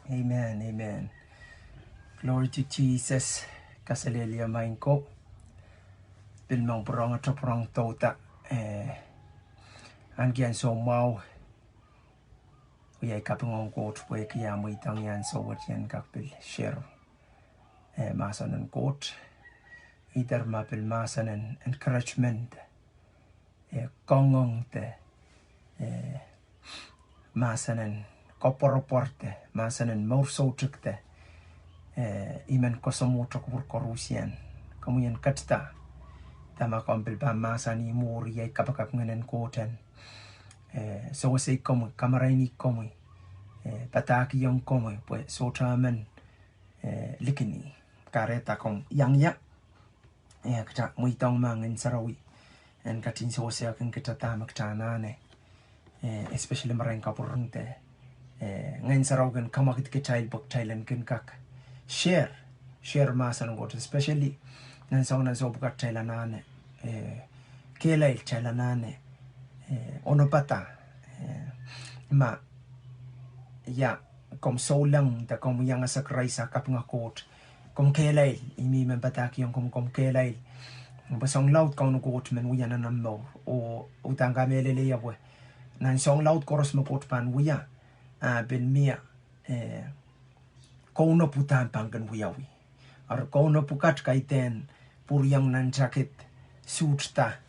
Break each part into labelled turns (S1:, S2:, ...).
S1: Amen. Amen. Glory to Jesus. Kasalelia mainko. Bilmong prong at prong tota. Angyan so mau. Uyay kapungong kot. Pwe kaya mo itang yan so what yan kapil share. Masan ng kot. Either mapil masan ng encouragement. Kongong te. Masan ng koporoporte. Masan ng morsotrikte. Iman kosomotok burkorusian. Kamu yan katsta. Tama kampil pa masani muri ay kapakak nganan koten. So say komu kamaraini komu. Pataki yung komu. Pues so chaman likini. Kareta kom yang ya. Kata muitang mangin Sarawi. And katin so say akin kita tamak tanane. Especially marang kapurunte. Ngayon Sarawi kan kamakit kitail bok Thailand kan kak. Share masan ngot especially nan song nan so bukat Thailandane kelail Thailandane onopata ma ya kom so lang ta kom yang sakrai sa kap nga kot kom kelail imi men pataki yung kom kelail basong laut kaun kot men wiya nan mo o utang kamelele yawe nan song laut koros mo kot pan wiya ben mia kau no putan pangkan wiyawi. Ar kau no pukat kaiten puriang nan jacket suit ta.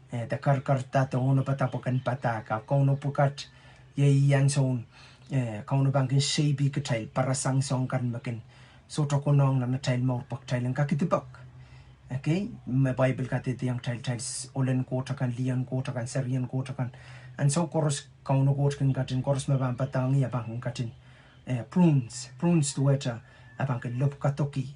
S1: Da karta to ono patapokan pataka. Kau no pukat ye yan son kau no bangkin shape ketail para sang song kan makin. So to konong na tail mau pak tail ang kakitibak. Okay, me Bible katit yang tail olen kota kan lian kota kan serian kota kan. And so koros kau no kota kan katin koros me bang patang ya bang katin. Prunes tueta abang ke lop katoki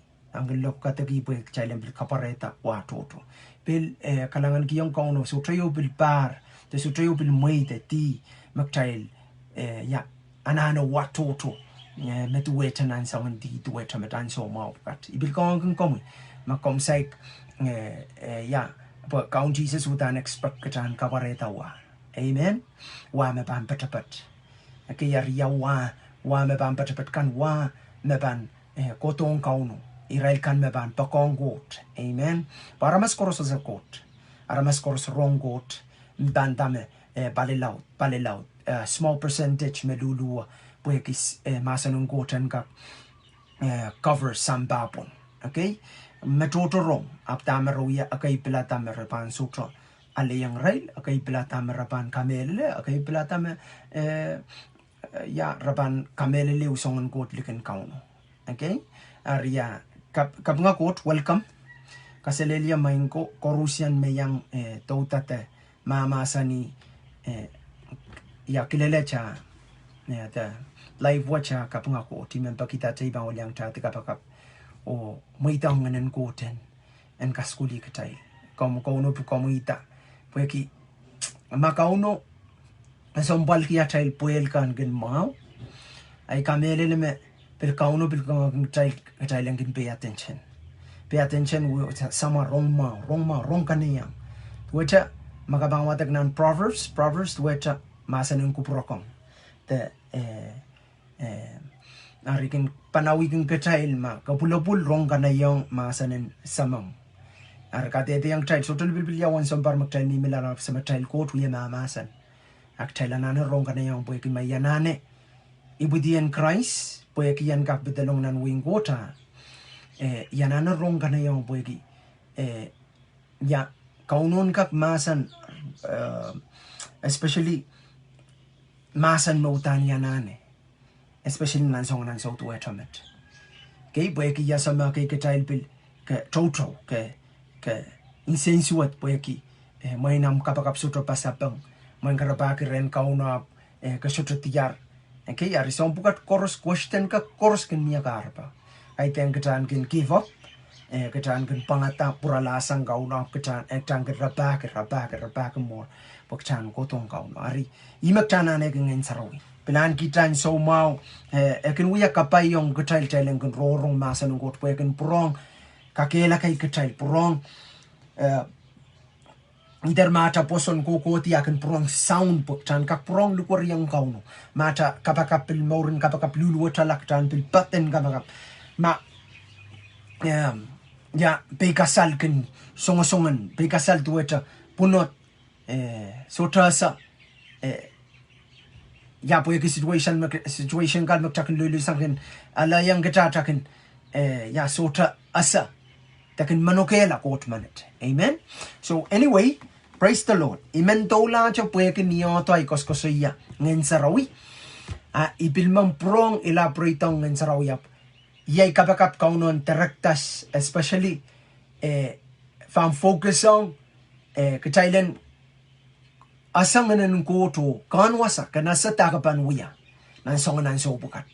S1: pu chailen bil kapareta wa toto bil kalangan kiyong kono so trayo bil bar te so trayo bil moite ti maktail ya anano wa toto metu weta nan sangan di tueta metan so mau kat ibil kong komi makom saik ya pa kaun Jesus utan expect katan kapareta wa amen wa me pam patapat akiyar ya wa me ban patapat kan wa me ban kotong kauno Israel kan me ban pakong got amen para mas koros sa got ara mas koros wrong got ban dame balilaut small percentage me lulu puekis masanung goten ka cover sambapon okay metoto wrong aptame roya akai plata me repan sutro ale yang rail akai plata me repan kamele akai plata me ya raban kamele liu songon kot liken kauno okay aria kap nga kot welcome kaselelia mainko korusian meyang toutate mama sani ya kilelecha ta live watcha kap nga kot timen pakita tiba olyang ta kapakap o muitang nganen koten en kaskuli katai kom kono pu komuita pueki makauno sombal kia child puel kan gen mau ai kamele me per kauno bil child ngin pay attention we sama wrong kaniya wecha magabang watak nan proverbs wecha masanung kuprokong te arikin panawigin ka child ma kapulapul wrong kanayong masanin samang arkate yang child so tul bil yawan sombar mag child ni milala sa child ko tuya mamasan ak Thailandane rong kana yang poe ki mayanane ibudian Christ poe ki yan kap betelong nan wing water yanane rong kana yang poe ki ya kaunon kap masan especially masan mautan yanane especially nan song nan so to etamet ke poe ki ya sama ke child bil ke toto ke insensuat poe ki mainam kapakap sutro pasapang mangkarabaki ren kauna kasututiar okay ari som bukat koros question ka koros ken mia karpa ai ten ketan ken give up ketan ken pangata puralasang kauna ketan etang kerabak more pokchan kotong kauna ari imaktana ne ken Sarawi pelan kitan so mau ken wiya kapay yung ketail ken rorong masan ngot ken prong kakela kai ketail prong Ider mata poson ko ti akan prong sound book tan kak prong lukur yang kauno mata kapakap pil maurin kapakap lulu talak tan pil paten kapakap ma ya pekasal ken songo-songon pekasal tueta punot sotasa ya po ki situation kan magtakin lulu sangkin ala yang kita takin ya sota asa takin manokela kot manet. Amen. So anyway, praise the Lord. Imen tola cho pueke niyo to ay koskosoya ngin Sarawi. Ipilmang prong elaboratong ngin Sarawi ap. Yay kapakap kaunon terektas especially fan focus on kachailen asang nan ko to kanwasa kanasa takapan wiya nan song nan so bukat.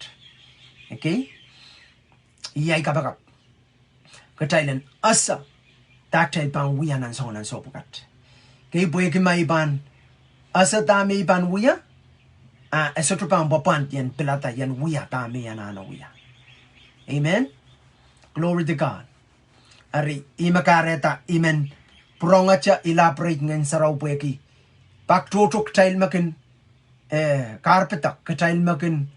S1: Okay? Yay kapakap kachailen asa taktai pang wiya nan song nan so bukat. Kay pueke may ban asa tami ban wiya esotro pang bapan yan pilata yan wiya tami yan ano wiya. Amen. Glory to God. Ari imakareta imen prongacha elaborate ngin Saraw pueki. Pak totok tail makin carpeta katail makin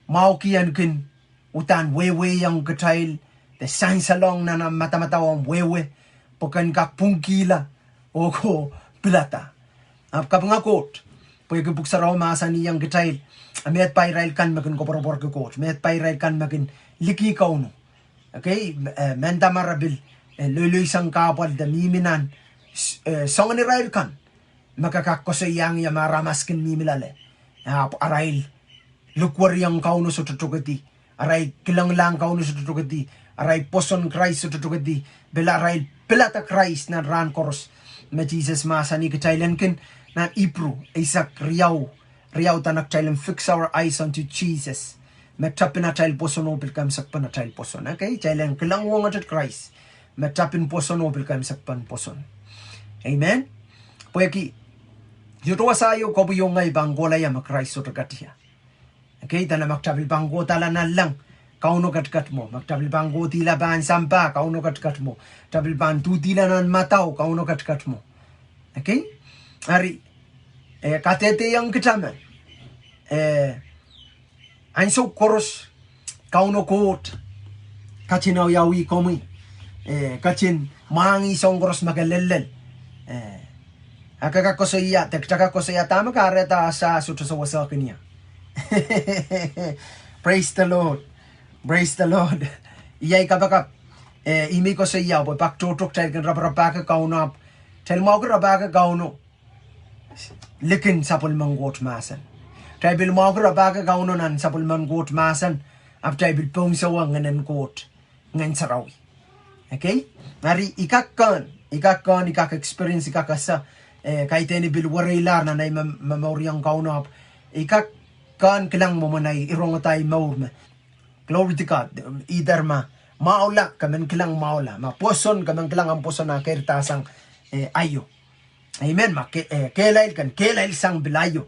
S1: maukian kin utan wewe yang katail the signs along na mata-mata wang wewe pokan kak pungkila oko pilata. Kapangakot pueki buk Saraw masani yang katail amet payrail kan makin kopor-kopor ke coach met payrail kan makin liki kauno. Okay, menda marabil luluy sang kapal da miminan song ni rail kan makakakoso yang ya maramaskin mimilale arail lukwar yang kauno sa tutugati aray kilang kauno sa tutugati aray poson Christ sa tutugati bela arail pilata Christ na ran koros ma Jesus masani kitailen kin na ipru isak riyaw tanak tailen fix our eyes onto Jesus. Metapin na tayo poson opil kam sakpan na tayo poson. Okay? Chailan kilang wong at Christ. Metapin poson opil kam sakpan poson. Amen? Pueki, yuto wasayo ko yung ngay banggola ya Christ so tagatiya. Okay? Tana magtabil banggo tala na lang. Kauno kat mo. Magtabil banggo tila ban sampa. Kauno kat mo. Tabil ban tutila nan mataw. Kauno kat mo. Okay? Ari, katete yang kitaman. Anso koros kauno kot kachinaw yawi komi kachin mangi song koros magalelel akaka kosoya tektaka kosoya tama kareta sa suto sa wasa kanya. Praise the Lord. Praise the Lord. Iyay kabakap imi kosoya po pak tutok tayo kan rabarabaka kauno tel mo ko rabaka kauno likin sapol manggot masan. Tribal mga baga kauno nan sa pulman goat masan ap tribal pong sawang nganan goat ngan Sarawi. Okay? Nari ikak experience ikakasa kahit ni bilwarilar na nay memoryang kauno ap ikak kan kilang mo manay irong tay maur. Glory to God. Either maula kaman kilang maula ma poson kaman kilang ang poson na kertasang ayo. Amen. Kelail sang bilayo.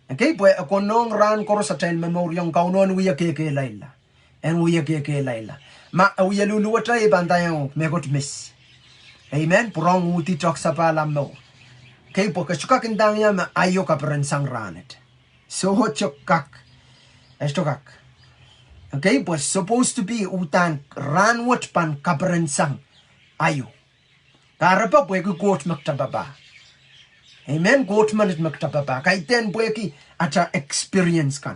S1: Okay, pues konong ran koros sa tail memoryang kaunon wiya ke laila. En wiya ke laila. Ma wiya luluwa tayo bantayan megot miss. Amen. Purong uti chok sa palam mo. Okay, po kasukak indang ya ma ayo ka sang ranet. So chokak. Estokak. Okay, pues supposed to be utan ranwat pan sang ayo. Karapa po ikukot magtababa. Amen. Goat manit magtababa. Kahit ten puweki ata experience kan.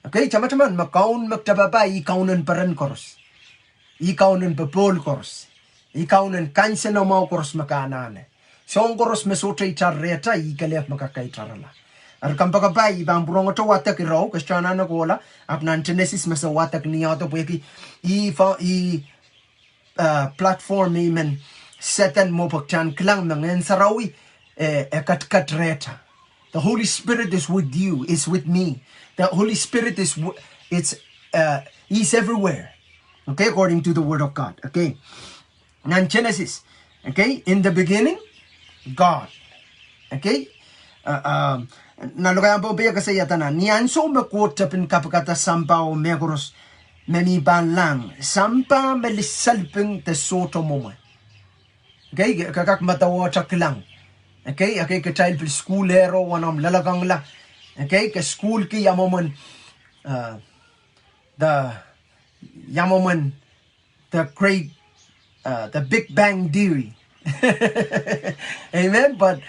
S1: Okay, teman-teman, makaun magtababa, ikaunan paran koros. Ikaunan papol koros. Ikaunan kansa na mau koros makanane. Song koros mesote itarreta, ikalef makakaitarala. Arkam pakabay, ibang burong ito watak iraw, kasyana na kola, apnan Genesis masa watak niya ito puweki, platform imen, setan mo pagchan klang mga Sarawi, ekatreta. The Holy Spirit is with you, is with me. The Holy Spirit is He's everywhere. Okay, according to the Word of God. Okay. Nan Genesis. Okay, in the beginning, God. Okay. Nalukayan po biya kasi yatanan. Niyan so makota pin kapakata sampa o megoros meniban lang. Sampa melisalping te soto mo. Okay, kakak matawa chak lang. Okay, ke child pil school hero wanam lalagang la. Okay, ke school ki yamoman the yamoman the great the Big Bang Theory. Amen. But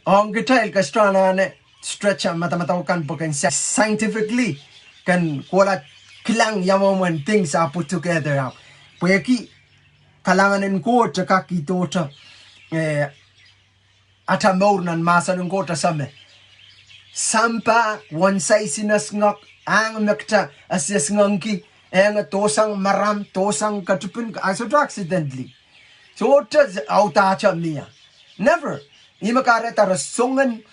S1: on ke child ka strana ne stretch matamataw kan bukan scientifically kan kuala kilang yamoman things are put together up. Pweki kalanganin ko tsaka kitota atamor nan masa ng kota same sampa wansay sinasngak ang nakta asyas ngangki ang tosang maram tosang katupin aso accidentally so auta cha niya never imakareta rasongan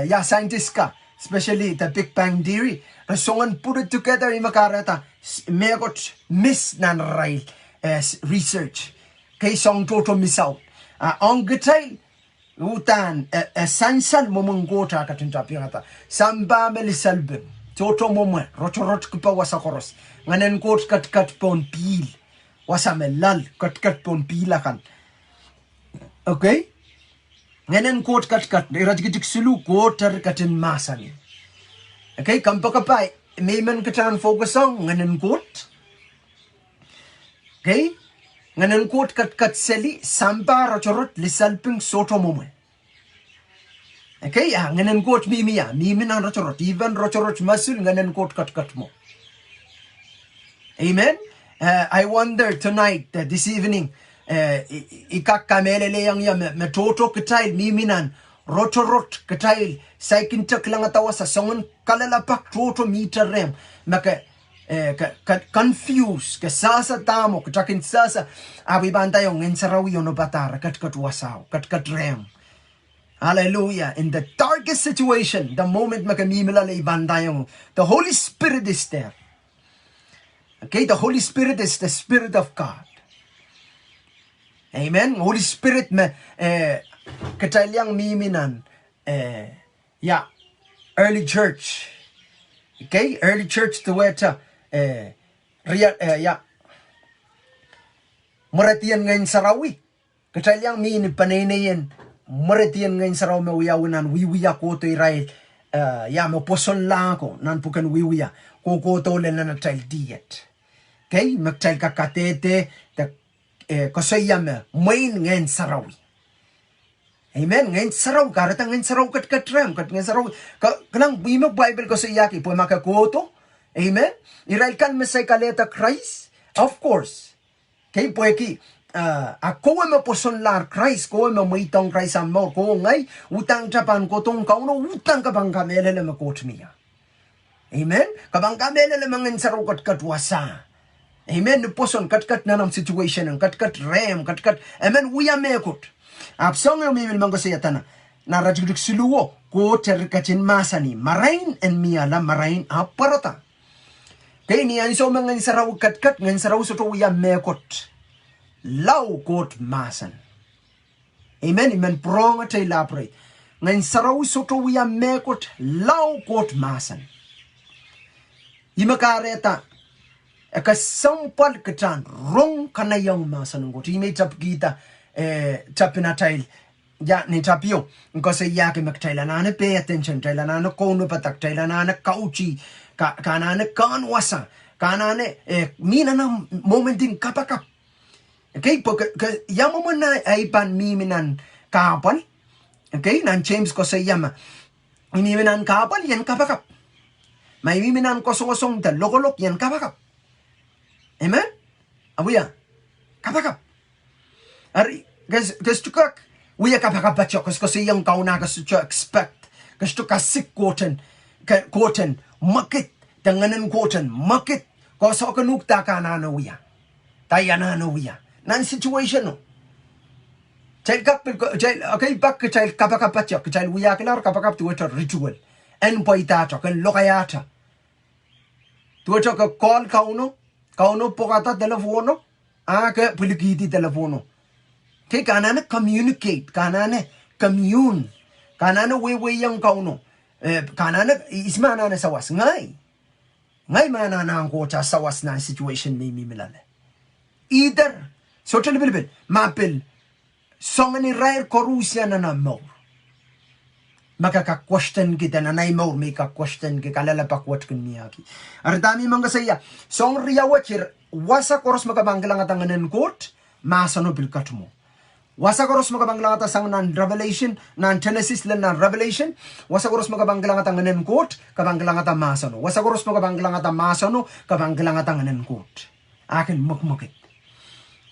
S1: ya scientist ka especially the Big Bang Theory rasongan put it together imakareta megot miss nan right research kay song toto misaw ang gitay utan essential momongota katinta pirata samba melisalbe toto momo rochorot kupa wasakoros nganen kot kat pon pil wasamelal kat pon pilakan okay nganen kot kat irajgitik sulu kotar katin masani okay kampakapai memen katan focus on nganen kot okay nganen kot kat seli samba rochorot lisalping soto momo okay nganen kot mimia miminan rochorot even rochorot masul nganen kot kat mo amen I wonder tonight this evening ikakamele yang ya me toto ketail miminan rochorot ketail saikin taklangatawa sa songon kalalapak toto meter rem maka confused ke sasa tamo katakin sasa abi bantayong Ngehn Sarawi ono batara kat wasaw kat rem hallelujah in the darkest situation the moment makamimila le bantayong the Holy Spirit is there okay the Holy Spirit is the Spirit of God amen Holy Spirit me katalyang miminan yeah early church okay early church to where ya Muratian Ngehn Sarawi katalyang min panaynayen Muratian Ngehn Sarawi me wiyawinan wiwiya ko to Israel ya mo poson lang ko nan pukan wiwiya ko to len na tal diet okay magtal kakatete the kosayam main Ngehn Sarawi amen Ngehn Sarawi karata Ngehn Sarawi kat Ngehn Sarawi kanang bimag Bible ko sa yaki po makakoto amen Israel kan mesay kaleta Christ of course kay poeki ako mo poson lar Christ ko mo maitong Christ mo ko ngay utang japan ko tong kauno utang kabang kamele le makot niya amen kabang kamele le Ngehn Sarawi kat wasa amen poson kat nanam situation kat rem kat amen we are mekot apsong mi bil mango sayatana na rajugdik siluwo ko terkatin masani marain en miala marain aparata kay ni an so Ngehn Sarawi kat Ngehn Sarawi soto we are mekot law kot masan amen prong tay lapre Ngehn Sarawi soto we are mekot law kot masan imakareta akasampal katan rong kanayang masan ngot ime tap kita tapinatail ya ni tapio ngose yake maktailanana pay attention tailanana kono patak tailanana kauchi kanane kanwasa kanane minana momentin kapakap okay porque yamo na aipan miminan kapal okay nan James ko sa yama miminan kapal yan kapakap may miminan kosong ta lokolok yan kapakap amen abuya kapakap ari guys tukak we kapakap bacho ko sa yang kauna ka su expect gusto ka sik koten makit danganan koten makit ko sa kanukta kana no wiya tayana no wiya nan situation no child kap okay back child kapakapacho child wiya klar kapakap to ritual en poita to kan lokayata to ka call kauno pokata telefono ke pulikiti telefono ke kanane communicate kanane commune kanane we yang kauno kanane ismana na sawas ngay mana na ko cha sawas na situation ni milale either social bilbil mapil Song ni rare korusia na mo. Makaka-question kita na mo mika-question kita kalala pakwat kun miyaki. Ardami mga saya. Song riya wachir wasa koros makabanglang atanganen court masano bilkat mo. Wasa koros makabanglang atasang nan Revelation nan Genesis lan nan Revelation. Wasa koros makabanglang atanganen court kabanglang atang masano. Wasa koros makabanglang atang masano kabanglang atanganen court. Akin mukmukit.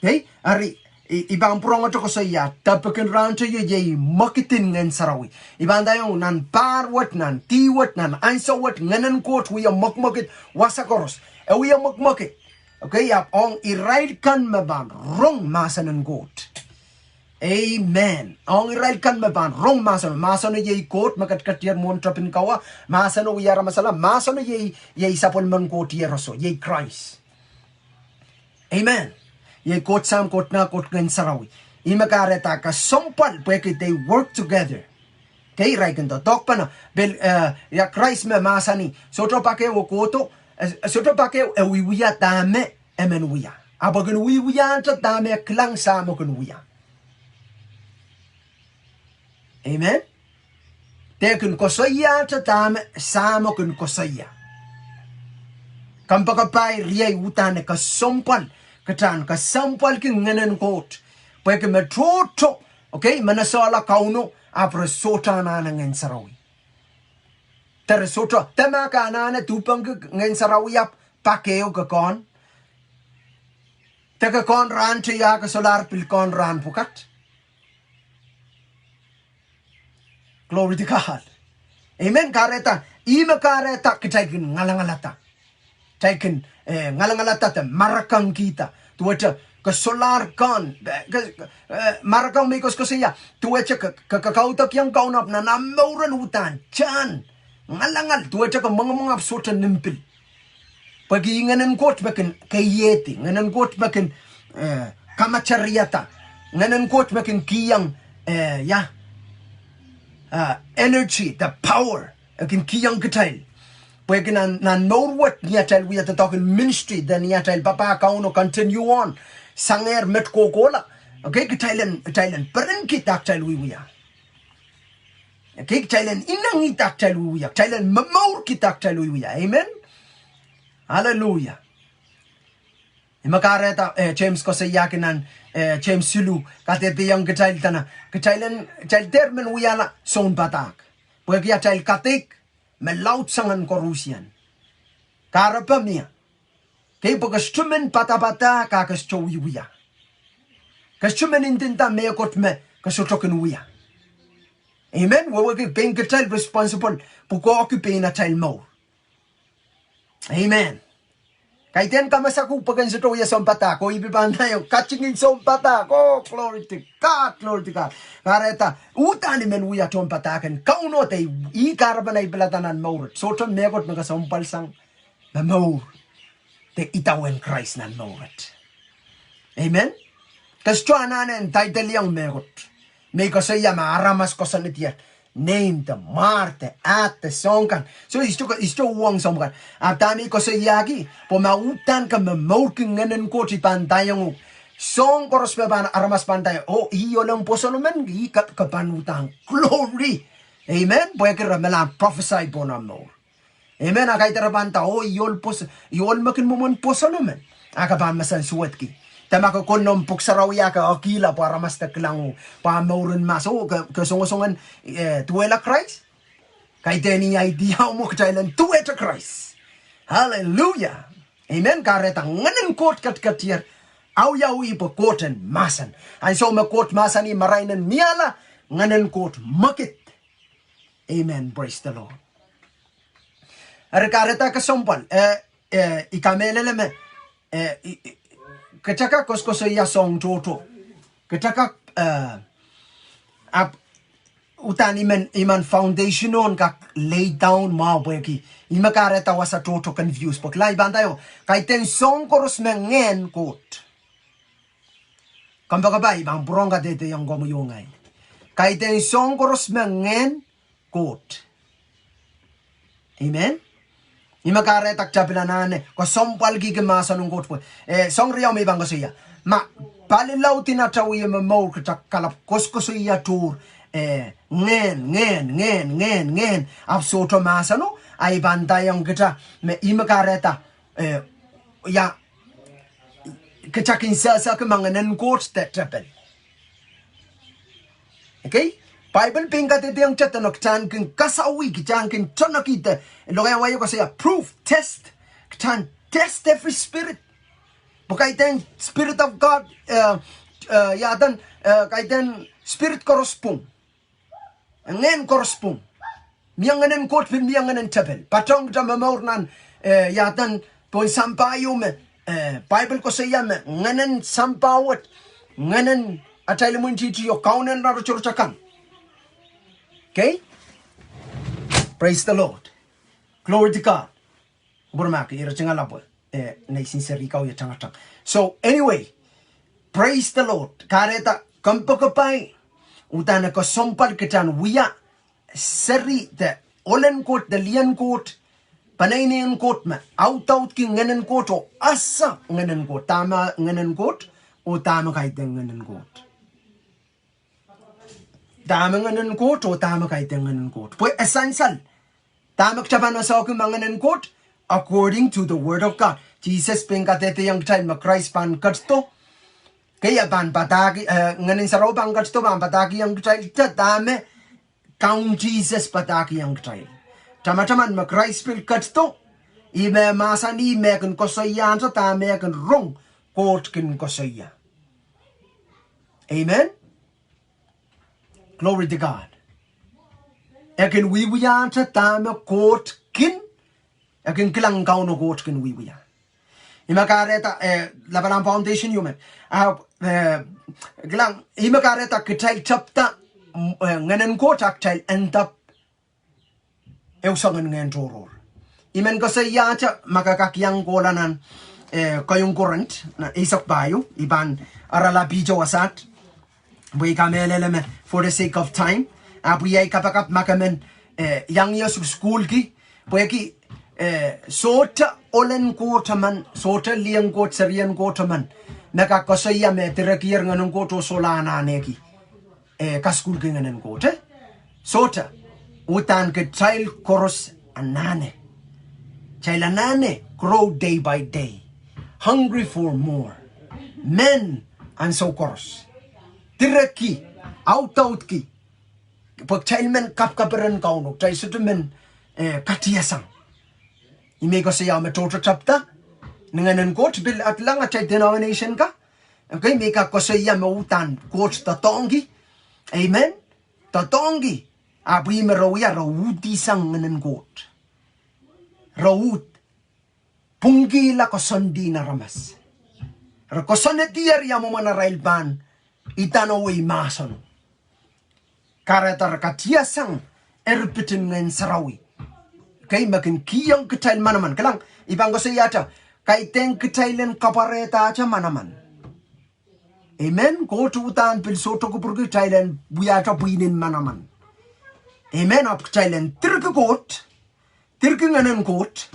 S1: Okay? Ari ibang purong ato ko sa iya, tapakin rancho yay makitin ngan Sarawi. Ibang tayo nan parwat, nan tiwat, nan ansawat, nganan kot, wiya makmakit, wasakoros. Wiya makmakit. Okay, yap, ong irail kan maban, rong masanan kot. Amen. Ong irail kan maban, rong masanan. Masano yay kot, makatkatyar mon trapin kawa, masano wiyara masala, masano yay sapon man kot yeraso, yay Christ. Amen. Ye kot sam kot na kot ngan Sarawi. Imakareta ka sompal pwede they work together. Okay, right kendo tok pa na bel ya Christ me masani. Soto pa ke wokoto soto pa ke wiwiya tame emenuya. Abagun wiwiya ta tame klang samo kunuya. Amen. Tekun kosaya ta tame samo kun kosaya. Kampakapai riay utane ka sompal Katan ka sampal ki nganan kot. Pwede metroto. Okay, manasala kauno. Apre sota na ngan Sarawi. Tere sota. Tema ka na tupang ngan Sarawi ap pakeo ka kon. Teka kon ran tiya ka solar pil kon ran pukat. Glory to God. Amen. Kareta. Ima kareta kitaikin ngalangalata. Taikin ngalangalata te marakang kita. Tuwacha ka solar kan marakang may kosya tuwacha ka kakautak yang kaunap na namauran utan chan ngalangal tuwacha ka mga absortan nimpil pagi nganan kot bakin kayeti nganan kot bakin kamachariata nganan kot bakin kiyang energy the power akin kiyang katail Pwede nan norwat niya tayo wiya tatakin ministry dan niya tayo papa kauno continue on sanger met kokola okay kitailan peren kita tayo wiya okay kitailan inang kita tayo wiya kitailan mamaur kita tayo wiya amen hallelujah imakareta James ko sa yakinan James Sulu katete yang kitailan termen wiya la son batak pwede ya tayo katik melaut sangan korusian. Karapa mia. Kay pagkastumen pata-pata kakastowi wiya. Kastumen intinta mea kot me kasotokin wiya. Amen. Wawag paying ka child responsible puko occupy na child mo. Amen. Kay ten kamasaku pagan sa toya sa pata ko ibiban tayo catching sa pata ko glory to God. Kareta utan men wiya ton patakan kauno tay I karaban ay belatanan maur. So ton megot magasampal sang na maur. Te itawen Christ nan maurat. Amen. Kasto ananen title yang megot. May kasaya maaramas ko sa nitiyan. Name the Marte at the songkan. So isto uang songkan. Atami ko sa yagi. Pumautan ka mamauking nganan ko si pantayang song koros pa ba aramas pantay. Oh, iyo lang po sa naman. Ikat kapanutang. Glory. Amen. Pwede ka melang prophesy po na mo. Amen. Akay tarapanta. Oh, iyol makin mo man po sa naman. Akapan masan suwet ki. Tama ko konom puk Sarawi ka akila para mas taklang pa mauran maso kasongasongan tuwela Christ kay teni idea mo kailan tuweta Christ hallelujah amen kareta nganen kot kat au yawi po koten masan ay so makot masan ni marainan miala nganen kot makit amen praise the Lord ar kareta kasompal ikameleleme Ketaka kosko ya song toto. Ketaka utan iman foundation on ka lay down maweki. Imakareta wasa toto confused. Pag lai bantayo kay ten song koros Ngehn kot. Kambaga ba ibang buronga dete yang gomuyungay. Kay ten song koros Ngehn kot. Amen. Imakaretak chapilanane ko sompal gi gemasa nung kot po song riyaw may bang siya ma palilaw tinatawi mo kalap koskoso yatur nghen afsoto masano ay bandayang kita me imakareta ya kecakin sa kemanganan court tetapel. Okay? Bible pingat ito yung chatanok chan kin kasawi chan kin chanokita loya wayo kasi proof test chan test every spirit. Bukaiten spirit of God yadan kaiten spirit correspond. Nghen correspond. Miyanganan court pin miyanganan chapel. Patong jamamornan yadan pon sampayo me Bible ko saya me nganan sampawat nganan atay mo chichi yo kaunan na churchakan. Okay? Praise the Lord. Glory to God. Burmaki ira changa labo na sincere ikaw ya changatang. So anyway, praise the Lord. Kareta kampakapay utana ko sompal kitan wiya seri the olen court the lian court panainian court ma out ki nganan court o asa nganan court tama nganan court o tama kahit nganan court. Tama nganan court o tama kahit nganan court. Pues essential. Tama kchaban sa ko manganan court according to the word of God. Jesus pengkatete yang time ma Christ pan katsto. Kaya ban patagi nganan saraw bang katsto ban patagi yang child tame count Jesus patagi yang child. Tama-taman ma Christ pil katsto. Ime masani mekan kosoyan sa tame kan wrong court kin kosoya. Amen. Glory to God. Ekin wiwiyan sa tama court kin. Ekin kilang kao no court kin wiwiyan. Imakareta labanan foundation human. Kilang imakareta kitay chapta nganan court aktal entap eusangan ngayon toror. Imen ko sa yacha makakakyang kolanan kayong current na isak bayo iban arala bijo asat. Buy kameleleme for the sake of time. Buy kapakap makamen yang yos school ki. Buy ki sota olen kotaman sota liang kot serian kotaman. Nakakasaya me tirakir nganong koto solana neki. Kaskul ki nganon kote. Sota utan ke child chorus anane. Child anane grow day by day. Hungry for more. Men and so chorus. Tiraki, out ki. Pag child men kapkaparan kauno, child sutumen katiyasang. Ime ko siya matoto chapta, nanganan coach bill at lang at child denomination ka. Okay, may ka ko siya mautan coach tatongi. Amen? Tatongi. Abri merawya rawuti sang nganan coach. Rawut. Punggi la ko sondi na ramas. Rakosonetier ya mo manarailban. Itanaway mason. Karatar katiyasang erpitin ngayon Sarawi. Kay makin kiyang kitail manaman. Kalang ibang ko sa yata. Kay teng kitailen kapareta acha manaman. Amen. Ko tuutan pilsoto ko purki kitailen buyata buinin manaman. Amen. Ap kitailen tirki kot. Tirki ngayon kot.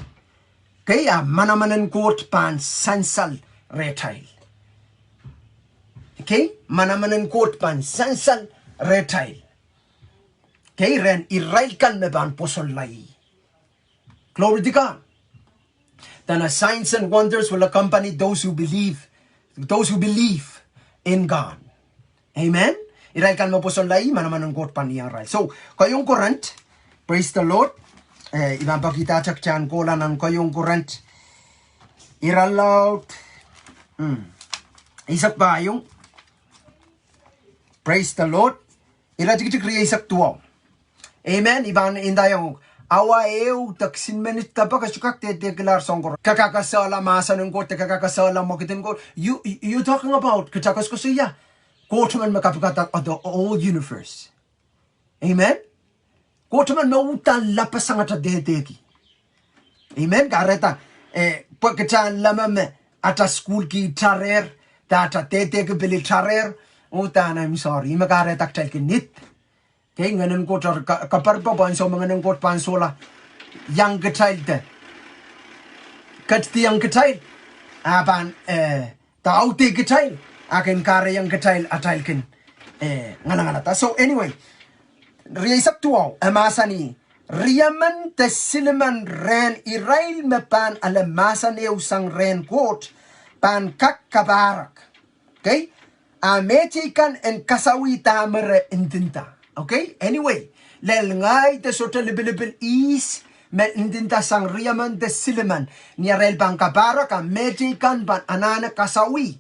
S1: Kaya manamanan kot pan sansal retail. Okay, manamanan court pan sansal retail. Okay, ren irail kan me ban posol lai. Glory to God. Then signs and wonders will accompany those who believe in God. Amen. Irail kan me posol lai manamanan court pan yang rai. So kayong current, praise the Lord. Ibang pakita chakchan kola ng kayong current. Iralaut. Isak ba yung praise the Lord. Ila jik kriya isak tuaw. Amen. Iban indayong awa taksin menit tapos kasukak te declare songkor. Kakakasala masa ng kot kakakasala mokitin ko. You talking about katakas ko siya. Kotaman makapagata of the whole universe. Amen. Kotaman mautan lapas ang atadeteki. Amen. Kareta pagkachan lamame ata school ki tarer data teteki bili tarer. Utan, I'm sorry. Makaretak chay kinit. Kaya ngayon ko kaparpa panso mga nang kot pansola yang child te. Kat ti yang child. Apan taute child. akin kare yang ketail atailkin ngana so anyway riesap tuau amasani riaman te siliman ren irail mepan ala masan usang ren kot pan kak kabarak okay ametikan en kasawi tamere intinta okay anyway lel ngai te sota lebil is men indinta sang riaman de siliman ni arel bang kabarak ametikan ban anana kasawi.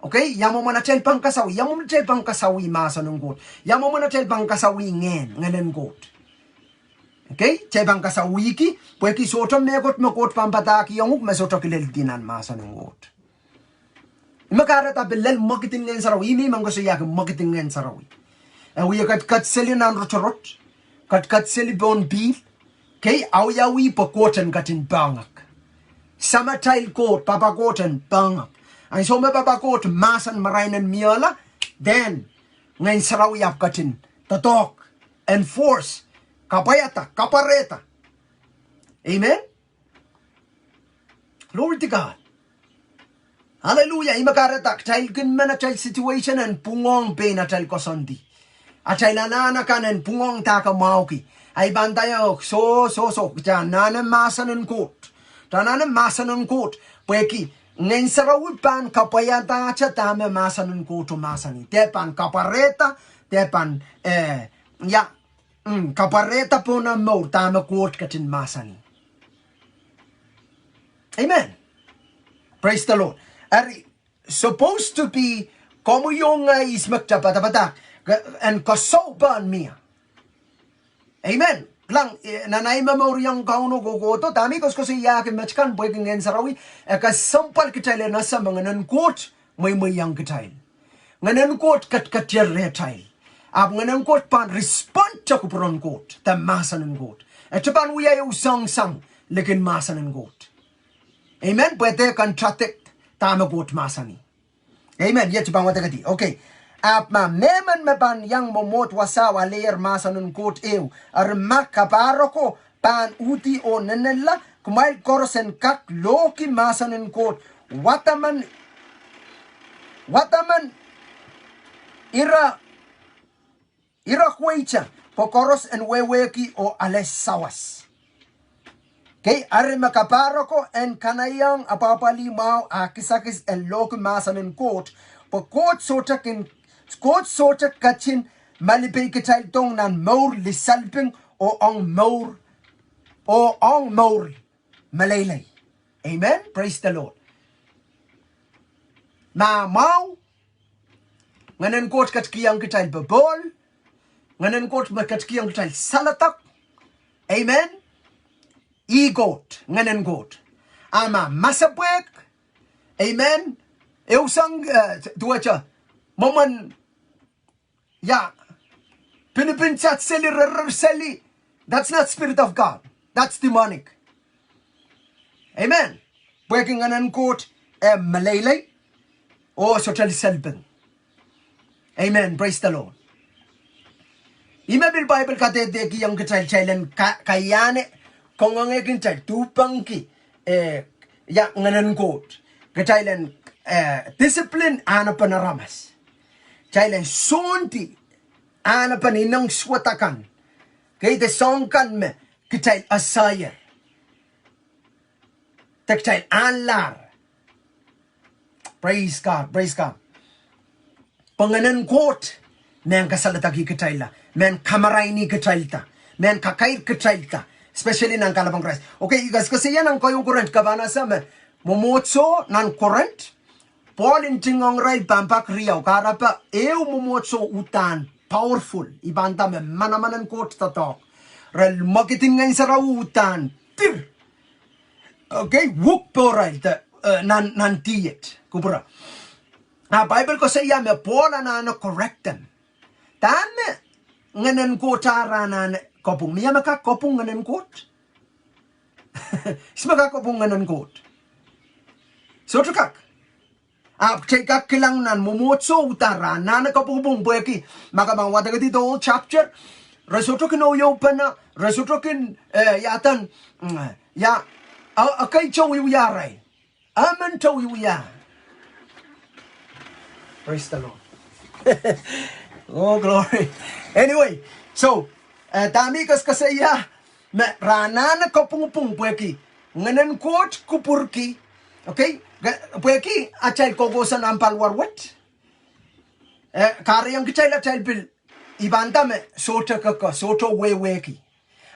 S1: Okay, yang mo manachel pang kasawi, yang mo manachel pang kasawi masa ng God. Yang mo manachel pang kasawi ngenen God. Okay, chay pang kasawi ki, pwe ki soto megot pampataki yung mesoto kilel dinan masa ng God. Makara tabelel makitin ngen sarawi, mi mango siya ke makitin ngen sarawi. We kat seli nan rotorot, kat seli bon bil, okay, yawi pakoten katin bangak. Sama tail God, papa koten bangak. Ang so mapapakot masan marainan miyala, then ngayon sarawi apkatin, tatok, enforce, kapayata, kapareta. Amen? Glory to God. Hallelujah. Imagaratak, child kin man a child situation and pungong pain a child kosondi. A child anana kan and pungong taka mauki. Ay bantayo, so, dyan nanan masan ng court. Tananan masan ng court. Pweki, ngayon sarawi pan kapayata cha tame masan ko to masani tepan kapareta tepan kapareta po na mo tame court katin masani. Amen. Praise the Lord. Ari supposed to be como yung ismakta patapata and kasoban miya. Amen. Lang nanay memoriang kauno gogoto tami kos siya ke machkan boy ngen sarawi ka sampal kitail na sa mga nankot may yang kitail nganan kot kat retail ab nganan kot pan respond to kupron kot ta masan kot etapan wiya usang sang lekin masan kot. Amen. Pwede contradict tama kot masani. Amen. Yet bang wata kati. Okay. Ap ma meman mepan yang momot wasawa leer masanun kot ew ar makaparoko pan uti o nenella kumail korosen kak loki masanun kot wataman ira kwecha pokoros en weweki o ales sawas. Okay, ar makaparoko en kanayang apapali mau akisakis en loki masanun kot pokot sota kachin malipay kitail tong nan maur lisalping o ang maur malaylay. Amen. Praise the Lord. Mau nganan kot katkiyang kitail babol nganan kot makatkiyang kitail salatak. Amen. Igot nganan kot ama masapwek. Amen. Eusang duacha Moman, Pinipinchat seli, that's not Spirit of God. That's demonic. Amen. Breaking an unquote, Malay, or social selben. Amen. Praise the Lord. Imabil Bible kate de ki yang kecil chailen kayane kongonge kinchal tupangki nganan quote kecailen discipline ana panaramas. Chailen sonti ana paninang swatakan. Kay de songkan me kichail asayer. Tekchail anlar. Praise God, praise God. Panganan quote men kasalatagi kichaila. Men kamaray ni kichailta. Men kakair kichailta. Especially ng kalabang Christ. Okay, guys, kasi yan ang kayong current kabana sa men. Mumotso ng current. Paul in tingong ray pampak riyaw karapa ew mumotso utan powerful ibanta me manamanan kot tatok rel makiting ngayon sa utan tir okay wuk poray nan tiyet kubra Bible ko sa iya me Paul na correct them tame nganan kotara na kopung miya maka kopung nganan kot ismaka kopung nganan kot so tukak Cheka kilang nan mumotso utara nana kapubong bueki makamang watagati the whole chapter resotokin oyopana resotokin yatan ya akay chowi uyaray amen chowi uya Praise the Lord. Oh, glory. Anyway, so, dami kasaya, me ranana kopung pueki, nganen kot kupurki, okay? Pueki, achal kogosan ampal warwat. Karyang kichala chalpil, ibanta me, sota kaka, soto weki.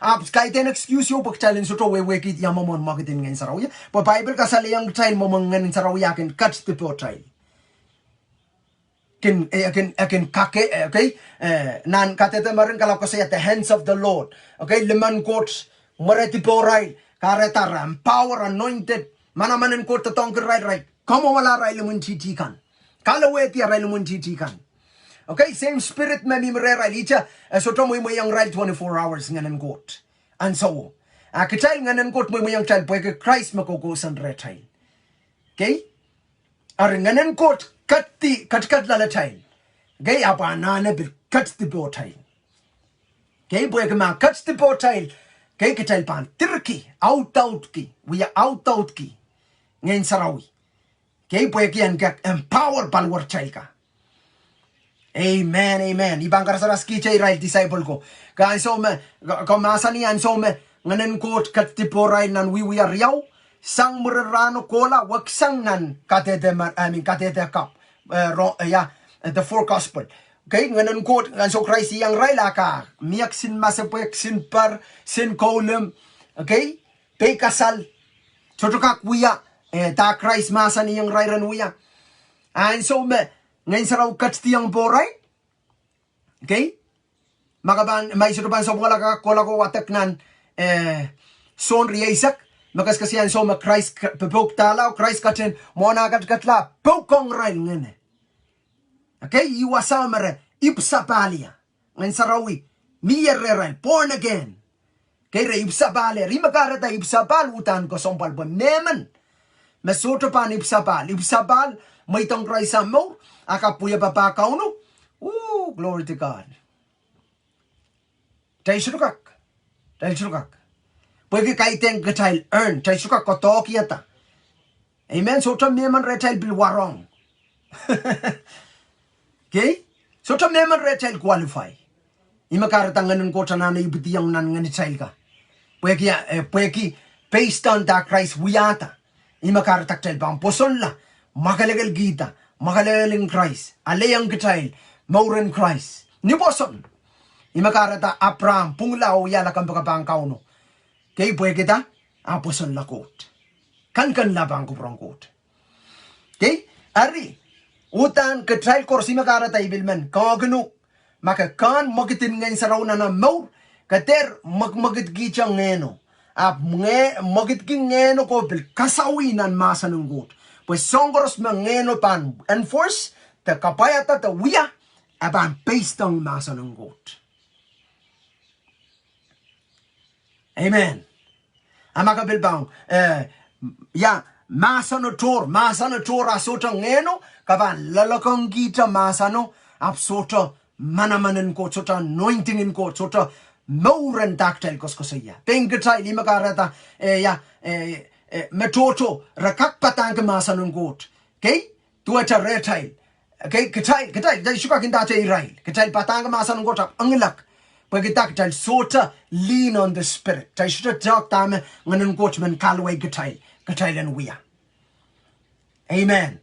S1: Ab kahit an excuse yo pagchalin soto weki yamamon marketing ngayon Sarawi. But Bible kasali yung child mo ngayon Sarawi akin catch the poor child. Kin kake okay nan katete marin kalau kasi at the hands of the Lord. Okay, liman coach mareti porai karetara power anointed manamanen court tong right. Kamo wala rai lumun titikan. Kalaweti rai lumun titikan. Okay, same spirit memi mrera licha soto mo yang right 24 hours nganen court. And so akitai nganen court mo yang child pwede Christ makogosan retai. Okay? Ar nganen court kat lalatain. Okay, apa nana bil cut the botail. Okay, pwede ma cut the botail. Okay, kitai pan tirki out ki. We are out ki. Ngayon Sarawi. Okay, pwede yan empower palwar child ka. Amen. Ibang karasaras kichay right disciple ko. Kaya so me, kamasa niyan so me, nganen court kat tipo right nan we are yaw, sang murano kola, wag sang nan katete kap, the four gospel. Okay, nganen court, ngan so Christ yang ray laka, miyak sin masapwek, sin par, sin kolem, okay, pay kasal, chotukak wiya, ta Christ masa niyang ray ran wiya. And so me, ngayon saraw kat tiyang boray, okay? Makaban may suruban sa mga kola ko watak nan son riyaisak makas kasi yan so ma Christ pepok talaw Christ katen mo na katla pokong rail ngene. Okay, iwasa mare ipsa palia ngayon sarawi miyere rail born again. Okay, re ipsa palia rimakarata ipsa pal utan ko sompal ba meman masoto pan ipsa pal may tong Christ mo akapuya papa kauno. Ooh, glory to God. Tayo surukak. Pwede kaiteng katail earn. Tayo surukak kotok yata. Amen. So tam meman retail bilwarong. Okay? So tam meman retail qualify. Imakaratang ko tanana ibutiyang nan nganitail ka. Pwede based on that Christ wiyata. Imakaratak tail bang poson la. Makalagal gita. Makalaling Christ. Alayang katail. Mauren Christ. Ni poson. Imakarata Abraham punglaw yala kang pagkabangkaw no. Kaya pwede kita aposon lakot. Kan labang ko prangkot. Okay? Ari. Utan katail korsi makarata ibilman. Kaganuk. Makakan magitin ngayon sa raw na maur. Kater magmagit gityang ngeno. Magit king ngeno ko bil kasawinan masa ng gut. Pues songros mangeno pan enforce ta kapayata ta wiya aban based on masa ng gut. Amen. Amakabilbang masa no tor asota ngeno kaban lalakang kita masa no absota manamanen ko sota anointing in ko sota mauren tactile koskosaya. Pengkatay lima karata metoto rakak patang ke masa ng gut. Okay? Tuata retail. Okay? Katay dai suka kinda tay rail. Katay patang ke masa ng gut anglak. Pagkitak sota lean on the spirit. Tay should talk time ngayon coachman kalway katay lan wiya. Amen.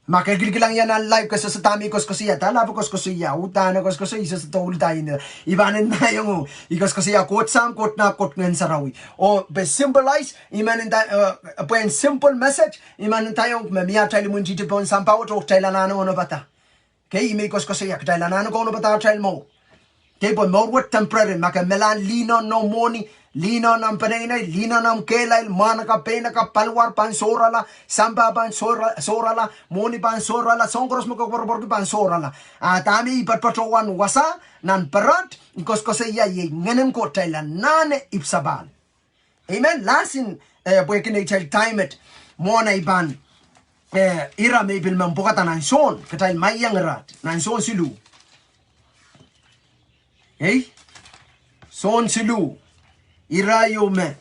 S1: Makagil lang yan ang live kasi sa tami koskosiya. Talabo koskosiya. Utana koskosiya sa tawul tayo nila. Ibanin na yung ikoskosiya. Quote sam, quote na, quote ngayon Sarawi. O be symbolize, imanin tayo, puwen simple message, imanin tayo, mamiya tayo limun dito po ang sampaw, o tayo lanano ono bata. Okay, imi koskosiya, tayo lanano ko ono bata tayo mo. Okay, po, more temporary, makamelan, lino, no money, lino ng panay, lino ng kelay, manaka, penaka, palwar, pansorala, samba, pansorala, moni, pansorala, songkros mo kakorborgi, pansorala. At ami ipatpatawan wasa, nan parant, ikos ko sa iya, ngayon ko tayo nane ipsabal. Amen? Lasin, buhay kinay time it, mo na iban, ira may bilmang bukata ng son, katay mayang rat, ng son silu. Okay? Son silu. Irayo me.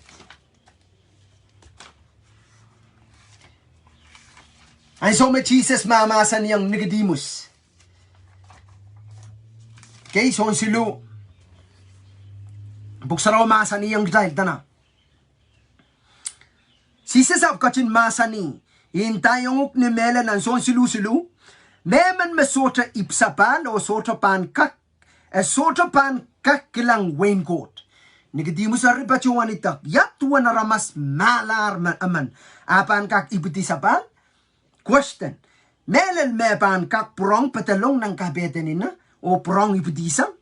S1: Ay so me Jesus mamasan yang Nicodemus. Okay, so silu buksaraw masani yang dahil tana. Jesus ap kachin masani in tayong ni mela nan so silu memen me sota ipsapan o sota pan kak sota pan kak kilang waincoat. Nicodemus aripacho wanita yatwa na ramas malar man aman apan kak iputi sapan. Question. Melel me pan kak prong patalong ng kabeten ina o prong ipudisang?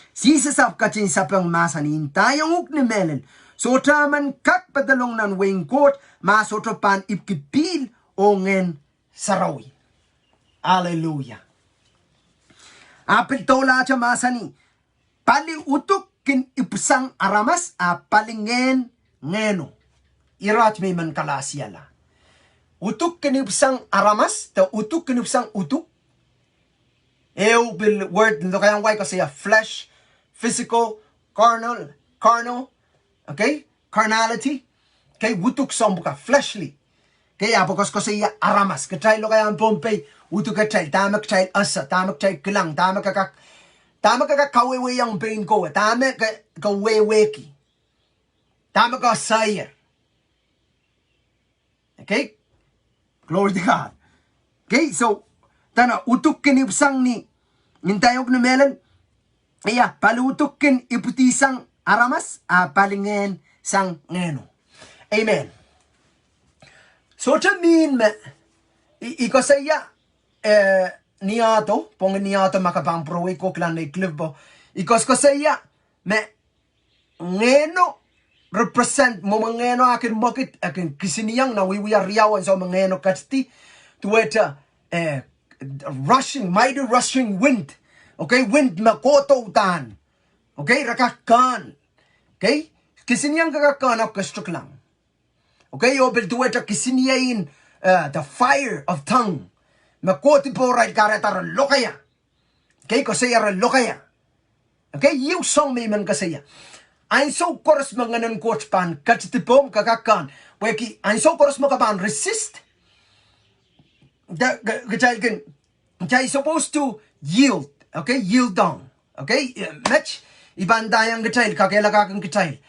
S1: Sisasap kachin sapang masanin tayong uk ni melel. So taman kak patalong ng waincoat masoto pan ipkipil o Ngehn Sarawi. Hallelujah. Apil tola cha masani. Pali utuk kin ipsang aramas a palingen ngeno. Irat may man kalasiyala. Utuk kinipsang aramas, ta utuk kinipsang utuk. Bil word ndo kayang way kasi flesh, physical, carnal, okay? Carnality. Kay utuk sombuka fleshly. Kaya apokos kasi aramas. Katay lo kayang Pompey, utuk katay, tamak tay asa, tamak tay kilang, tamak kawewe yang pain ko, tamak kaweweki. Tamak ka sayer. Okay? Glory to God. Okay, so tana utukin ipsang ni nintayog na melan. Iya, palutukin iputisang aramas palingen sang ngeno. Amen. So to mean me iko saya niato pong niato makapang prowe ko klan na klubbo. Ikos ko saya me ngeno represent mo mangeno akin mokit akin kisiniyang na wiwiya riyawan so mangeno katsti tuweta mighty rushing wind. Okay, wind makoto utan. Okay, rakakan. Okay, kisiniyang kakakan ak kastuk lang. Okay, obel tuweta kisiniyain the fire of tongue. Makoti po right karetar lokaya. Okay, kasi yara lokaya. Okay, you song may man kasaya. Ein so koros manganan coach pan katitipom kakakan. Weki ein so koros makapan resist. The guy supposed to yield. Okay, yield down. Okay, match ibandayang gitail kakela kakang gitail.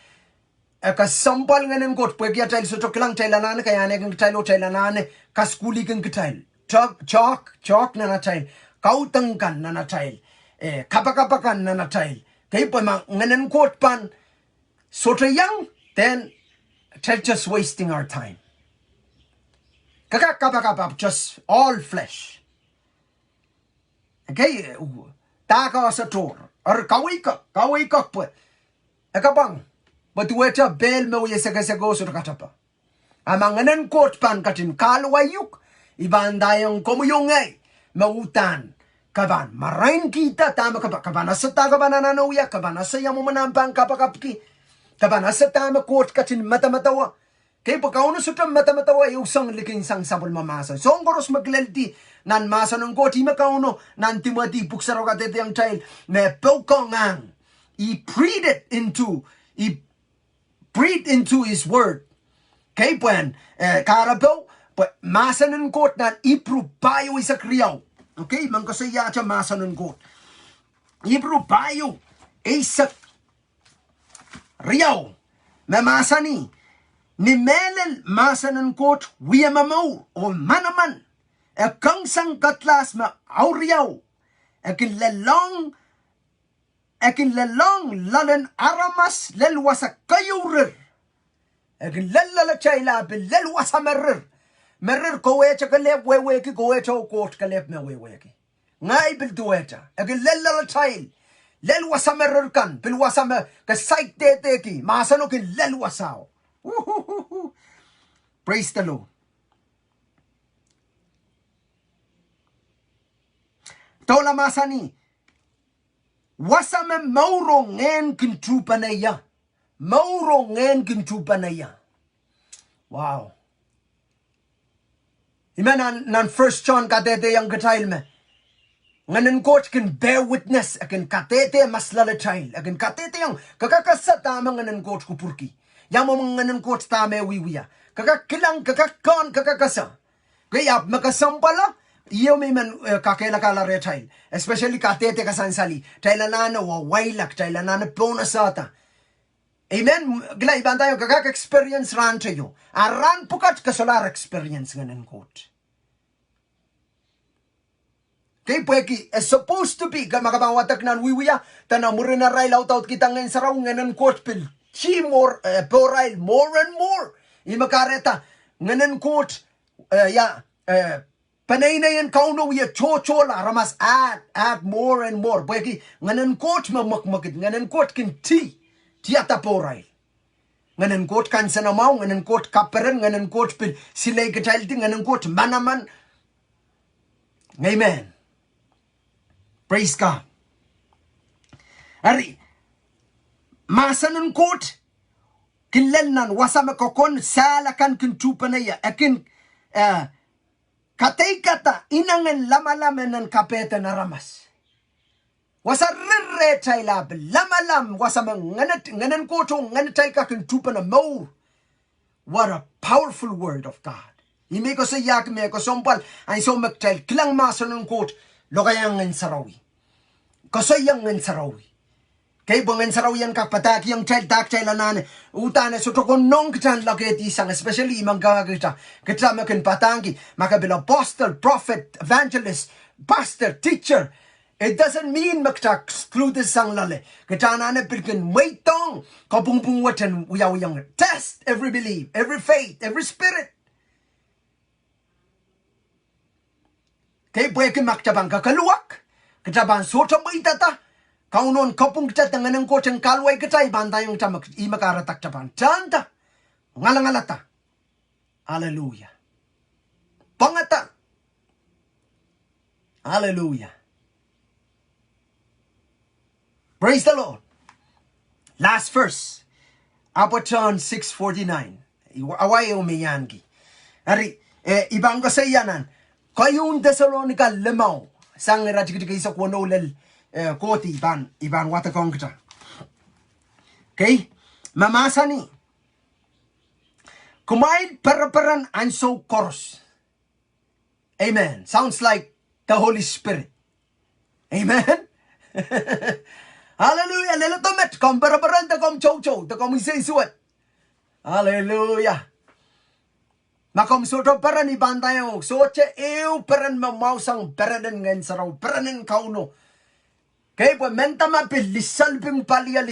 S1: Kasampal nganan coach weki atail so tokilang tailanane kaya ne kang gitail o tailanane kaskuli kang gitail. Chalk na natail. Kautangkan na natail. Kapakapakan na natail. Kaya pa nganan coach pan so to young, then they're just wasting our time. Kakakapakapap, just all flesh. Okay, taka sa tor, or kawikak po. Ekabang, but weta bel me uye sagasago so katapa. Amanganan court pan katin kalwayuk, ibandayang komuyungay, mautan. Kaban, marain kita tama kaban asa taga banananuya, kaban asa yamu manampang kapakapki. Kaban asa tama court katin matamatawa. Kaya pagkauno sutam matamatawa usang liking sang sabol mamasa. So ang koros maglalti nan masa ng court makauno nan timati puksaro katete ang child me pokongang. He breathed into his word. Kaya puan karabaw masa ng court nan iprupayo isa kriyaw. Okay, man kasaya siya masa ng court. Iprupayo isa riyaw, mamasa ni melel masa ng court, wiyamamaw, o manaman, kang sang katlas ma auriyaw, akin lalong lalan aramas, lelwasa kayurir, akin lalala chayla, lelwasa merir kowe cha kalep wewe ki kowe cha court kalep me wewe ki. Ngay bil duweta, akin lalala chayl, lelwasa mererkan, pilwasa me kasait teteki, masano kin lelwasao. Praise the Lord. Tola masani, wasa me mauro Ngehn kintupanaya, mauro Ngehn kintupanaya. Wow. Iman nan First John katete yang katail me. Nganan coach can bear witness akan katete maslala child akan katete yang kakakasa tama nganan coach kupurki yamo nganan coach tama wiwiya kakakilang kakakon kakakasa kaya makasampala iyo may man kakela kala re child especially katete kasansali child nana wa wailak child nana bonasata amen gila iban tayo kakak experience ran tayo aran pukat kasolar experience nganan coach. Kay pweki is supposed to be kamakabawatak nan wiwiya tanamuri na ray lautaut kita ngayon sa raw ngayon coach pil chi more porail more and more imakareta ngayon coach panay na yan kauno ya chochola ramas add more and more pweki ngayon coach mamakmakit ngayon coach kin tiyata porail ngayon coach kan sanamaw ngayon coach kaperen ngayon coach pil silay kachailti ngayon coach manaman amen. Praise God. Ari, masanan court, kinlenan wasama kokon salakan kintupanaya akin katay kata inangan lamalaman ng kapeta na ramas. Wasa rirre chay lab lamalam wasama nganan kotong nganatay ka kintupana mo. What a powerful word of God. Ime ko sa yak me ko sompal ay so magtay kilang masanan court lokayang ng Sarawi. Kasayang ng Sarawi. Kay bungan Sarawi yan kapataki yung child tak child anane. Utane so to nong kitan laket isang especially imang gagita. Kita makin patangi makabila apostle, prophet, evangelist, pastor, teacher. It doesn't mean makta exclude sang lale. Kita anane pilkin waitong kapungpungwatan uyawiyang test every belief, every faith, every spirit. Kay buwekin maktabang kakaluwak. Ketaban soto maitata kaunon kapung kita dengan ko ceng kalwai kita ibantay yung tamak imakaratak tapan canta ngalangalata. Hallelujah. Pangata. Hallelujah. Praise the Lord. Last verse. Apo John 6:49. Away umiyangi. Ari ibang kasayanan kayong Thessalonica 5 sang rajik isa kuno lel koti iban wata kongta. Okay? Mamasa ni kumain paraparan anso koros. Amen. Sounds like the Holy Spirit. Amen. Hallelujah. Lelo tomet kom paraparan ta kom chow ta kom isisuat. Hallelujah. Makom soto peran ibantayo soche eu peran mamausang peranen ngen saraw peranen kauno. Kaya po mentama pe lisalping palia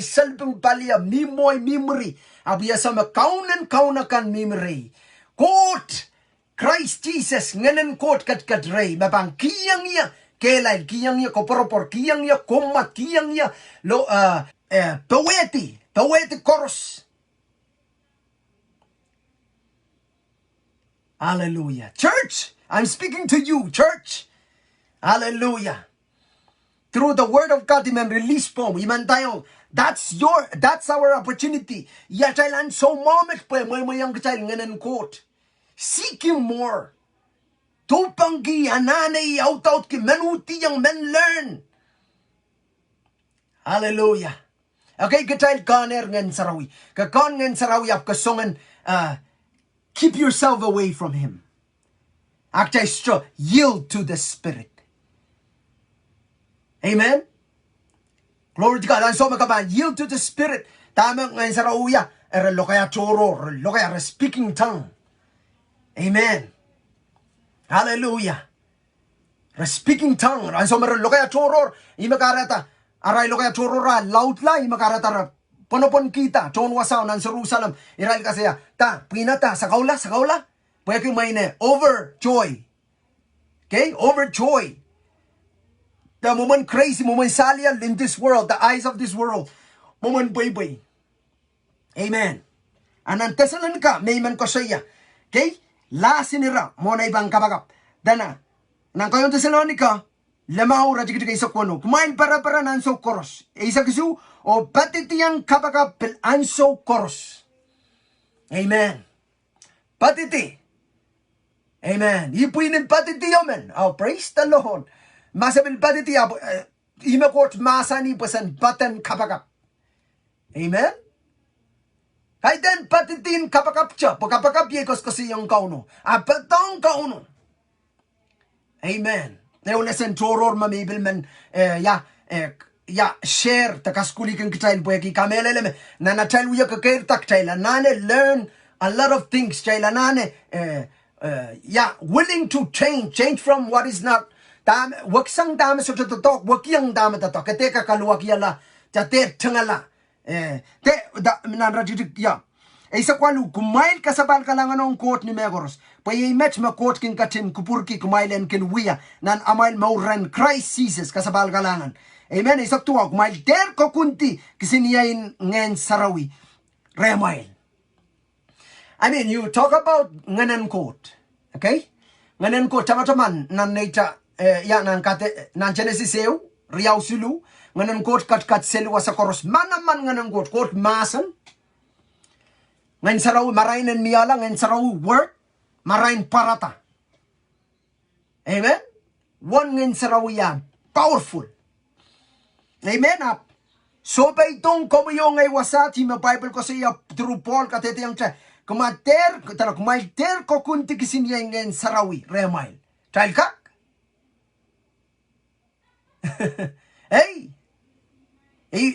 S1: mimoy mimri abiya sa makaunan kaunakan mimri. Quote Christ Jesus ngenen quote kat rey mabang kiyang iya kelay kiyang iya koporopor kiyang iya komat kiyang iya lo poeti koros. Hallelujah. Church, I'm speaking to you, church. Hallelujah. Through the word of God, iman release po, iman tayo. That's our opportunity. Yatailan so moment po, moyang kacay nganan quote. Seek Him more. Tupanggi, ananay, out ki, menuti yang men learn. Hallelujah. Okay, kacay kaner ngan Sarawi. Kakon ngan Sarawi ap kasongan, keep yourself away from him. Actually, yield to the Spirit. Amen? Glory to God. And so makaban, yield to the Spirit. Tama ngayon sa rauya, lo kaya choro, lo kaya speaking tongue. Amen. Hallelujah. Speaking tongue. And so lo kaya choro, imakarata, aray lo kaya choro ra, loud la, imakarata ra. Panopon kita, chon wasaw ng Jerusalem. Iral kasi ta, pinata, sakaula. Pwede yung may overjoy. Okay? Overjoy. The moment crazy, moment salial in this world, the eyes of this world. Moment boy. Amen. Anang tesalan ka, may man ko siya. Okay? Lasinira, mo na ibang kabagap. Dana, nang kayong Thessalonica, lamaw rajik isa kono. Kumain para nan so koros. Isa kisu, o patitiyang kabagap pil anso koros. Amen. Patiti. Amen. Ipuinin patiti yaman. Oh, praise the Lord. Masabil patiti abo imekot masani pesan batan kapakap. Amen. Kaiten patitin kapakap cha, kapakap ye koskosi yung kauno. Apatong kauno. Amen. Neulesen toror mamibil men ya share takaskuli kan kitail bueki kamelele me nana tail uya kaker tak tail nane learn a lot of things tail nane willing to change from what is not dam waksang dam so to talk wakyang dam ta to kete ka kalwakyala jate tangala te nan rajidik ya isa kwalu kumail kasabal kalangan ng court ni Megoros pa ye match ma court kin katin kupurki kumailen kin wiya nan amail mauran crisis kasabal kalangan. Amen. Isap tuwa kumail der ko kunti kisiniyain Ngehn Sarawi remail. I mean, you talk about Ngehn court, okay? Ngehn court tama-taman nan naita nan kate nan Genesis eu riau sulu Ngehn court kat selu sa koros manaman Ngehn court masan. Ngehn Sarawi marain en miyala Ngehn Sarawi word marain parata. Amen. One Ngehn Sarawi yan powerful. Amen up. So ba itong komuyong ay wasati ma Bible ko siya through Paul katete yang cha kumater ko kunti kisiniya Ngehn Sarawi remail. Trial ka? Hey.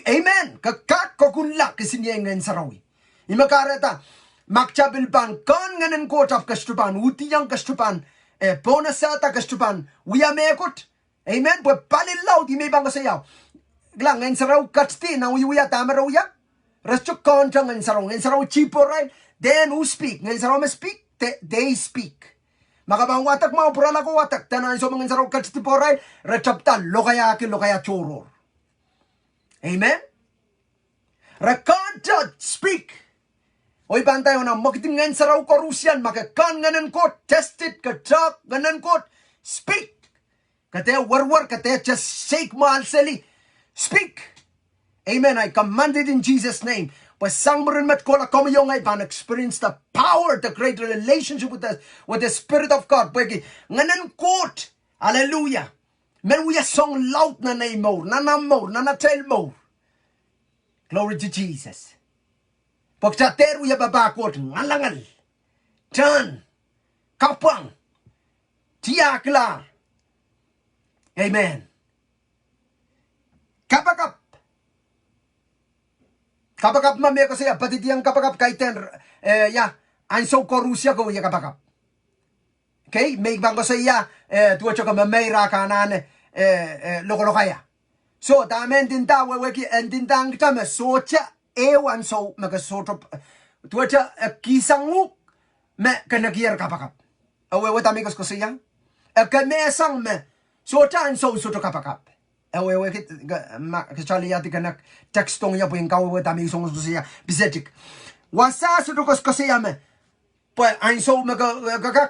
S1: Amen. Kakak ko kunla kisiniya Ngehn Sarawi. Imakareta makchabil pan kan Ngehn court of kastupan utiyang kastupan bonasata kastupan uya mekot. Amen. Pues palilaw di may bang sayaw. Glang Ngehn Sarawi katsti na uyuya tamara uya. Resto kontra Ngehn Sarawi chipo right. Then who speak? Ngehn Sarawi speak. They speak. Makabang watak mau purala ko watak. Tanan so Ngehn Sarawi katsti po right. Rechapta lokaya choror. Amen. Rakanta speak. Oy bantay na makitim Ngehn Sarawi ko Rusian makakan Ngehn court tested katak Ngehn court speak. Kate war kate just shake mal seli. Speak. Amen. I command it in Jesus' name. But sangmurin met kola komiyong ay pan experience the power, the great relationship with the Spirit of God. Pwede Ngehn court. Hallelujah. Men we a song loud na name more, na more, na tell more. Glory to Jesus. Pagchater we a babakot ngalangal. Chan. Kapang. Tiaklar. Amen. Kapakap mamaya ko siya patitiyang kapakap kaiten ang so korusya ko ya kapakap. Okay, may bang ko siya tuwa choka mamayra kanan loko kaya. So tamen din ta weki endin tang tama so cha ewan so magasoto tuwa cha kisanguk me kanagir kapakap. Awe wat amigos ko siya. Kamesang me so cha so kapakap. Ewe kachali yati kanak tekstong ya po yung kawe tami song ko siya bisetik wasa sudo ko siya me pues ang so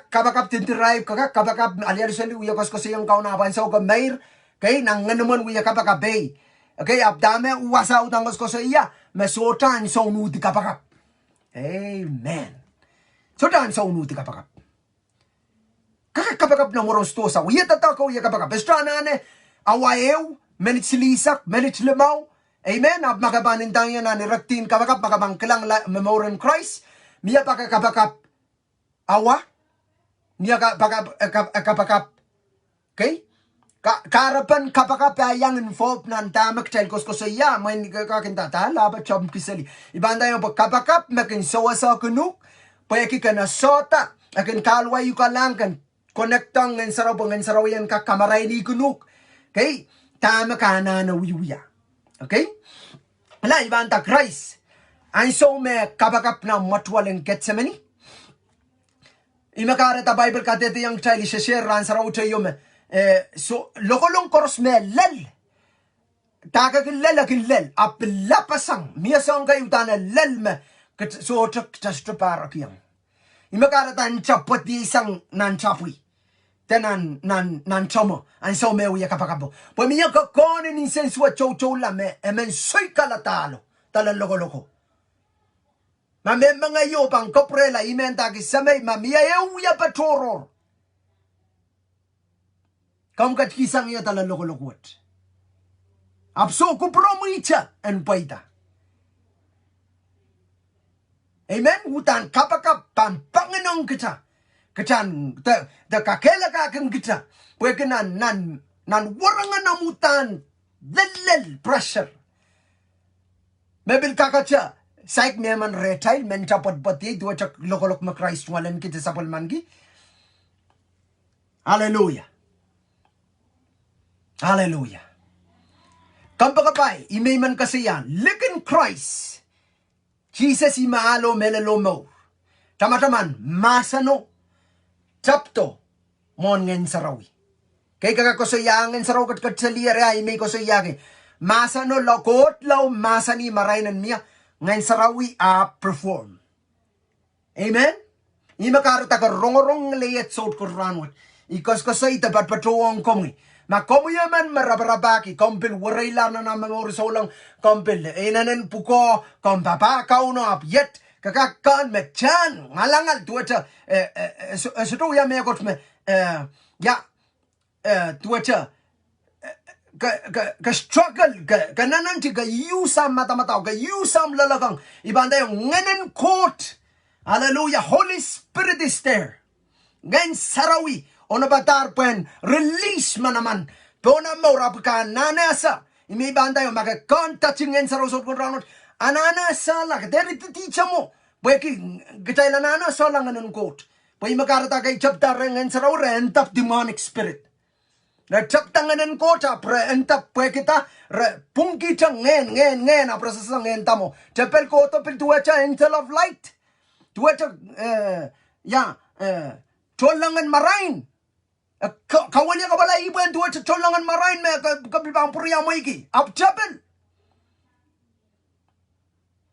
S1: kabakap tintiray kabakap aliar sali uya ko siya yung kauna pa so ko mair kay nang naman uya kabakap bay okay abdame wasa utang ko siya me sota ang so nuti kabakap. Amen. Sota ang so nuti kabakap kabakap na moros to sa uya tatako uya kabakap estrana ne awaew, menit silisak, menit limaw. Amen. Makabanin tayo na niraktin kabakap, makabangkilang memoran Christ. Miya kabakap awa. Miya kabakap. Okay? Karapan kabakap ayang involved na tamak tel ko sa iya. May kakinta tala ba chom kisali. Ibang tayo po kabakap, makin sawa sa kunuk. Payaki ka na sota. Akin kalway ka lang kan. Konektang Ngehn Sarawi yan kakamaray ni kunuk. Okay? Tama ka na wiya. Okay? Wala, ibang ta Christ. Ang so me kabakap na matwalang Gethsemane. Imakara ta Bible katete yung child share ran Sarawi tayo me. So, lokolong koros me lel. Takakilel akilel. Apilapasang. Miyasang kayo tana lel me. So, para kiyang. Imakara ta nchapot di isang nanchapwi. Tenan nan chomo an so me uya kapakapo po miya ko konin in sense wa chow la me emen soy kalatalo talan loko ma me mga yo pang koprela imenta ki samay ma miya uya patoror Kam kat kisang iya tala loko-lokot. Apso ko promicha en paita. Amen. Utan kapakap pampanganong kita. Kechan the kakela kakang kita. Pwede nan warangan namutan lel pressure. Mebil kakacha saik meman retail men chapat pati dua cak lokolok ma Christ walan kita sapal mangi. Hallelujah. Hallelujah. Kampakapay, imay kasiyan, look in Christ. Jesus imaalo melelo mo. Tamataman, masano, chapto, mon Ngehn Sarawi. Kay kakakosoyang Ngehn Sarawi kat salira imay kosoyang. Masano lokot law masani marainan miya. Ngehn Sarawi perform. Amen? Imakarata ka rongorong layet sot kuranwat. Ikos kosoy tapat patuwang kongi. Makomuyaman marabarabaki kompil warayla na mamor solang kompil inanen puko kompapa kauno ap yet kakakan mechan malangal tuacha suto ya me got me ya tuacha ka struggle ka nananti ka yusam mata ka yusam lalagang ibanda yung ngenen court. Hallelujah. Holy Spirit is there. Ngehn Sarawi ono batar pen release manaman pona maura ka nanasa imi banda yo maka touching Ngehn Sarawi sot kon ranot anana sala ka deri teacher mo beki gitaila nana sala nganon court pay makarata kay chapter Ngehn Sarawi rent up demonic spirit na chapter nganon court apre entap pwe kita pungki chang ngen apre sa ngen tamo chapel ko to pil tuacha angel of light tuacha cholangan marain kawalya ka bala iban tuacha cholangan marain me kapibang puriya mo iki ap chapel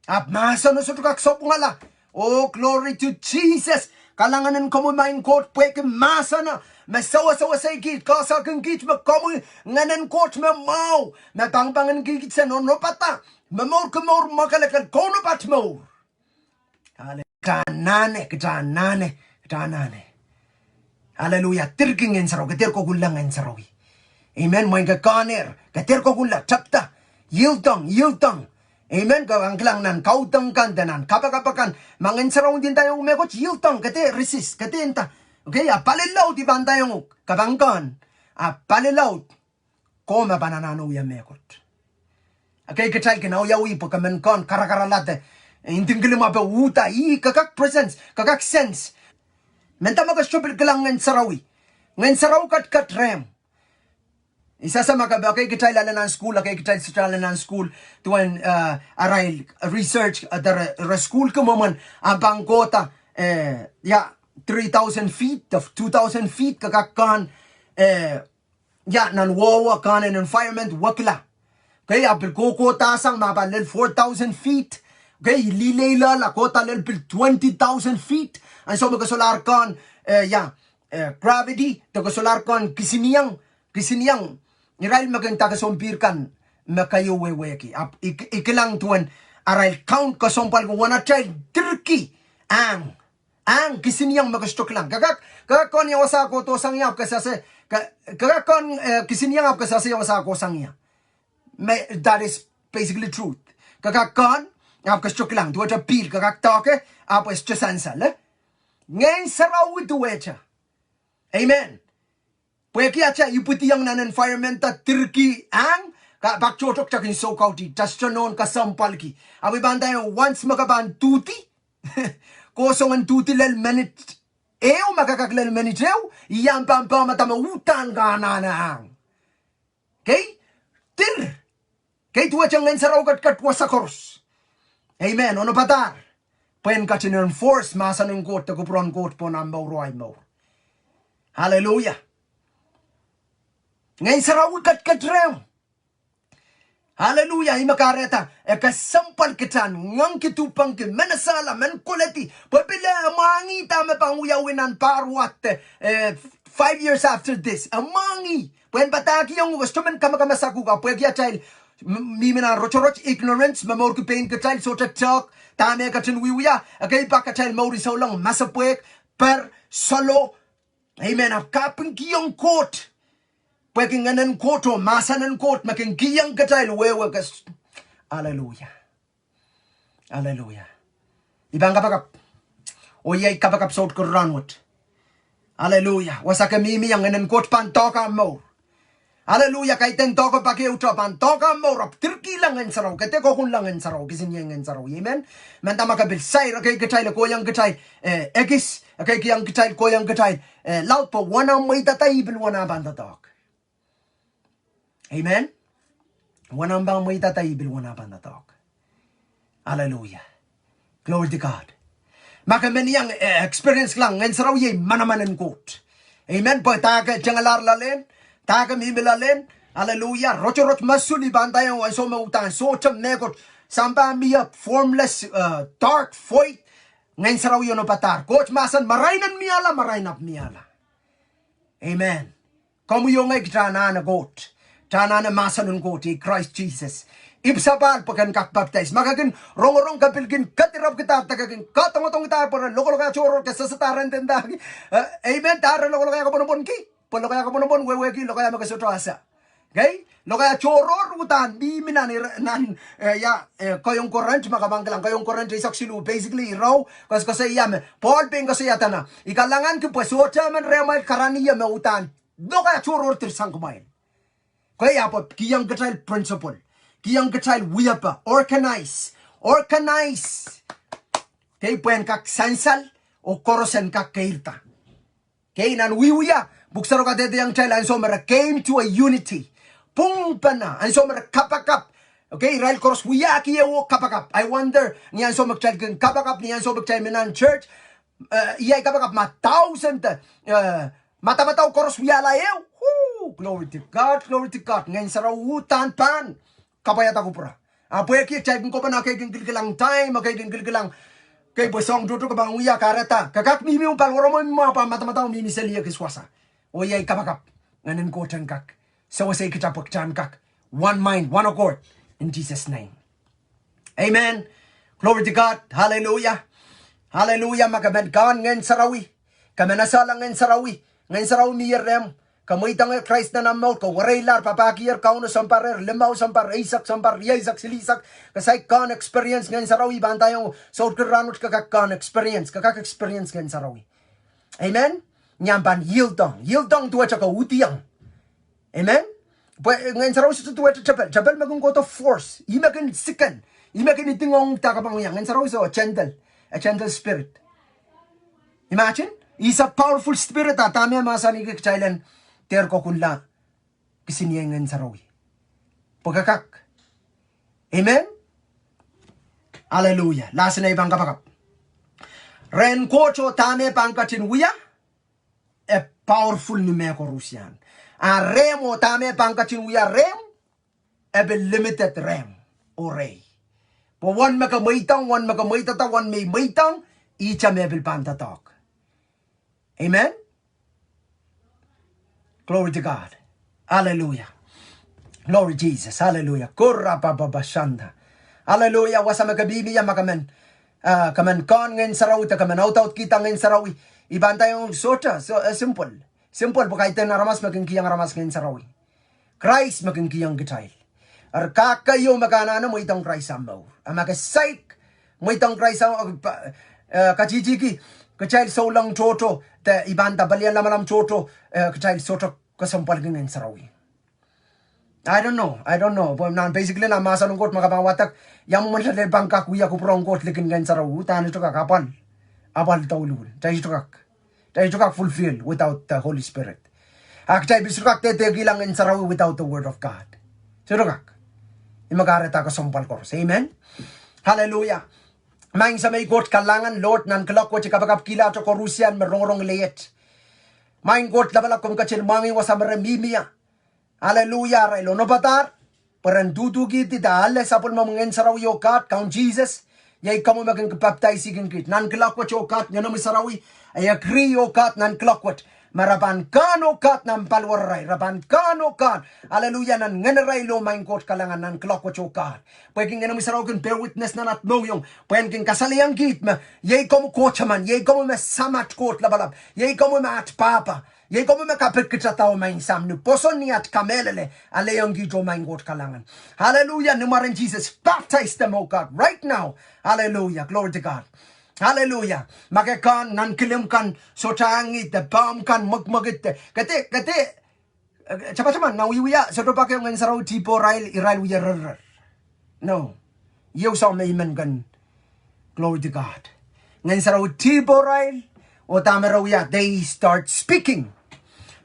S1: ap masa no sutu kaksop ngala. Oh glory to Jesus. Kalanganan ko mo main court pweke masa na masawa-sawa sa ikit kasa kang kit makamu nganan court me mau me pangpangan kikit sa no pata mamor kumor makalakal kono pat mo. Kanane. Hallelujah. Tirking Ngehn Sarawi, katir ko gulang Ngehn Sarawi. Amen. Moy ka kaner, katir ko gula chapta. Yiltong. Amen. Ang klang nan kautang kandanan, kapakapakan. Ngehn Sarawi din tayo umekot yiltong, kate resist, kate enta. Okay, apalilaw di banda yung kabangkan. Apalilaw. Koma bananano ya mekot. Okay, kachal kinauyawi po kamenkon karakaralate. Intinggil mo pa uta, kakak presence, kakak sense. Menta magastupil ka lang Ngehn Sarawi. Ngehn Sarawi kat rem. Isa sa makabakay kitay lala ng school, akay kitay sa lala ng school, tuwan aray research, the school ka mo man, abang kota, 3,000 feet, of 2,000 feet, kakakan, nanwawa kan an environment, wakla. Kaya apil koko tasang mapalil 4,000 feet, okay, lilayla la kota lil 20,000 feet. Ang so magasolar kon gravity tagasolar kon kisiniyang irail magang tagasompir kan makayo weweki ikilang tuan arail count kasompal ko wana child turkey ang kisiniyang magastok lang kagak kon yawasa ko to sangyap kasase kagak kon kisiniyang ap kasase yawasa ko sangya that is basically truth kagak kon ap kastok lang tuwa pil kagak take ap es chasansal Ngehn Sarawi duwecha. Amen. Pweki acha iputi yang nan environment ta Turkey ang bakchotok chakin so kauti tastronon kasampal ki. Abi banday once magaban tuti. Kosongan tuti lel minute. Eo magakaklel minute eo. Iyang pampa matama utan ka ang. Okay? Kay duwecha Ngehn Sarawi kat wasakors. Amen. Ono patar. Pen ka enforce masa ng court to kupron court po na mauroy mo. Hallelujah. Ngehn Sarawi katrem. Hallelujah. Imakareta. Kasampal kitan. Ngang kitupang ki. Menasala. Menkuleti. Papila amangi tama pang uyawinan parwat. 5 years after this. Amangi. Pwen pataki yung gusto man kamakamasaku ka. Pwede child. Mimina rochoroch ignorance. Mamor ki pain ka child. So talk. Tame ka wiwya, agay pa ka mauri sa ulang masapwek per solo. Amen. Kaping kiyong court. Pwedeng nganan koto, masanan kot, making kiyang katail wewagas. Hallelujah. Hallelujah. Ibang kapakap. Oyay kapakap sort kuranwat. Hallelujah. Wasaka mimi yang nganan kot pantoka mo. Hallelujah. Kaiten toko pake utrapan toka mo rap tirki langan saraw. Kete ko kun langan saraw. Kisin yang saraw. Amen. Menta makabil say rakay katail ko yang katail egis akay kiyang katail ko yang katail laut po wana may tatay bil wana bandatok. Amen. Wana bang may tatay bil wana bandatok. Hallelujah. Glory to God. Maka yang experience lang ngayon saraw yay manamanan kot. Amen. Po taga jangalar lalen, taga mimilalen. Hallelujah. Rocho masuli bantayan wa so mautan so cham nekot samba miya formless dark void. Ngayon saraw yun patar. Coach masan marainan marainap miyala. Amen. Kamu yung ay kitana na got. Tana na masan got Christ Jesus. Ibsabal pagkan kakbaptize. Makagin rong kapilgin katirap kita tagagin katong kita para lokol kaya choro kasasataran tendagi. Amen. Tara lokol kaya kapunupon ki. Polo kaya kapunupon weweki lokaya magasuto asa. Okay? Lokaya choro rutan di minani nan koyong korrent makabangkalang koyong korrent isak silu basically raw kasi yame Paul ping kasi yatana. Ikalangan ki pues wata man remay karaniya me utan. Lokaya choro tirsang kumain. Kaya po kiyang katail principle. Kiyang katail wiyapa. Organize. Kay puen kak sansal o korosen kak kairta. Kay nan wiwiya. Buksaro ka dede yang child. And so mera came to a unity. Pung pana. And so mera kapakap. Okay, rail koros wiyaki o kapakap. I wonder. Niyan so magchild kang kapakap. Niyan so magchild minan church. Iyay kapakap ma 1,000. Mata-mataw koros wiyala ew. Glory to God. Ngayon sa rawutan pan. Kapayat ako pura. Apoy ki check ko pa na kay ginggilang time, kay ginggilang kay bosong duto ka bang uya karata. Kakak mimi un palwaro mo pa mata-mata mimi selia kiswasa. Oyay kapakap. Nganin ko tan kak. So say kitapak tan kak. One mind, one accord in Jesus name. Amen. Glory to God. Hallelujah. Makaben kan ngayon sarawi. Kamenasalang ngayon sarawi. Ngayon sarawi miyerem. Kamu itang Christ na namaw ka waraylar papakir kauno samparer limaw sampar isak sampar yaisak silisak kasay kan experience ngayon sa rawi bantayong so keranot kakak experience ngayon sa rawi. Amen. Nyampan yield dong tuwa ka utiyang. Amen. Ngayon sa rawi tuwa chapel magung ko to force imakin sikan imakin itingong takabang yang ngayon sa rawi so a gentle spirit. Imagine is a powerful spirit atami masani ka chailan ter ko kunla kisiniyangan sa rawi. Pagkakak. Amen? Hallelujah. Lasa na ibang kapakap. Ren kocho tame pangkatin wiya powerful ni meko rusyan. Remo tame pangkatin wiya rem limited rem o rey. Po one makamaitang one may maitang icha mebel pantatok. Amen? Glory to God. Hallelujah. Glory Jesus. Hallelujah. Kurra bababashanda. Hallelujah. Wasa magabibi ya makamen. Kaman kon ngayon sarawi. Kaman out kita ngayon sarawi. Iban tayong sota. So, simple. Simple. Pagkaitan na ramas maging kiyang ramas ngayon sarawi. Christ maging kiyang gitail. Ar kakayo makanana mo itong Christ amaw. Amakasaik mo itong Christ amaw. Kachijiki. Kachayil so lang choto. Te ibanta balian lamalam choto. Kachayil soto kasampal ngayon sarawi. I don't know. Basically na masanong kot makapawatak. Yang mo man sa bangka kuya ko prong kot likin ngayon sarawi. Tahan ito kak apal. Apal taulul. Tayo ito kak fulfill without the Holy Spirit. Akchay bisu kak tetegi lang ngayon sarawi without the Word of God. So ito kak. Imagareta kasampal ko. Amen? Hallelujah. Maing sa may kot kalangan Lord nan kalakwa chikapakap kila to korusian merong leyet. Maing kot labalak kum kachil mangi wasamare mimia. Hallelujah relo no batar. Parandudu giti da alle sapul mamungen sarawi okat count Jesus. Yay kamu maging baptize sigin kit nan kalakwa chokat nyano misarawi. Ay agree okat nan kalakwa. Maraban kano kat ng palwaray. Raban kano kat. Hallelujah. Nan ngeneray lo maing kot kalangan nan klokwa chokat. Pwede nga namin saraw bear witness na natno yung. Pwede kang kasaliyang git. Yay komu kochaman. Yay komu me samat kot labalab. Yay komu me at papa. Ye ko makapit kita tao main sam nu poson ni at kamelele aleyong gito main got kalangan. Hallelujah. Numarin Jesus. Baptize them, oh God, right now. Hallelujah. Glory to God. Hallelujah. Makekan nan kilim kan sotangit the bomb kan magmagit. Kate Chapachaman now we are so to pack yung Sarawi tipo rail we no. You saw me man. Glory to God. Ngayon Sarawi tipo rail o tamarawiya they start speaking.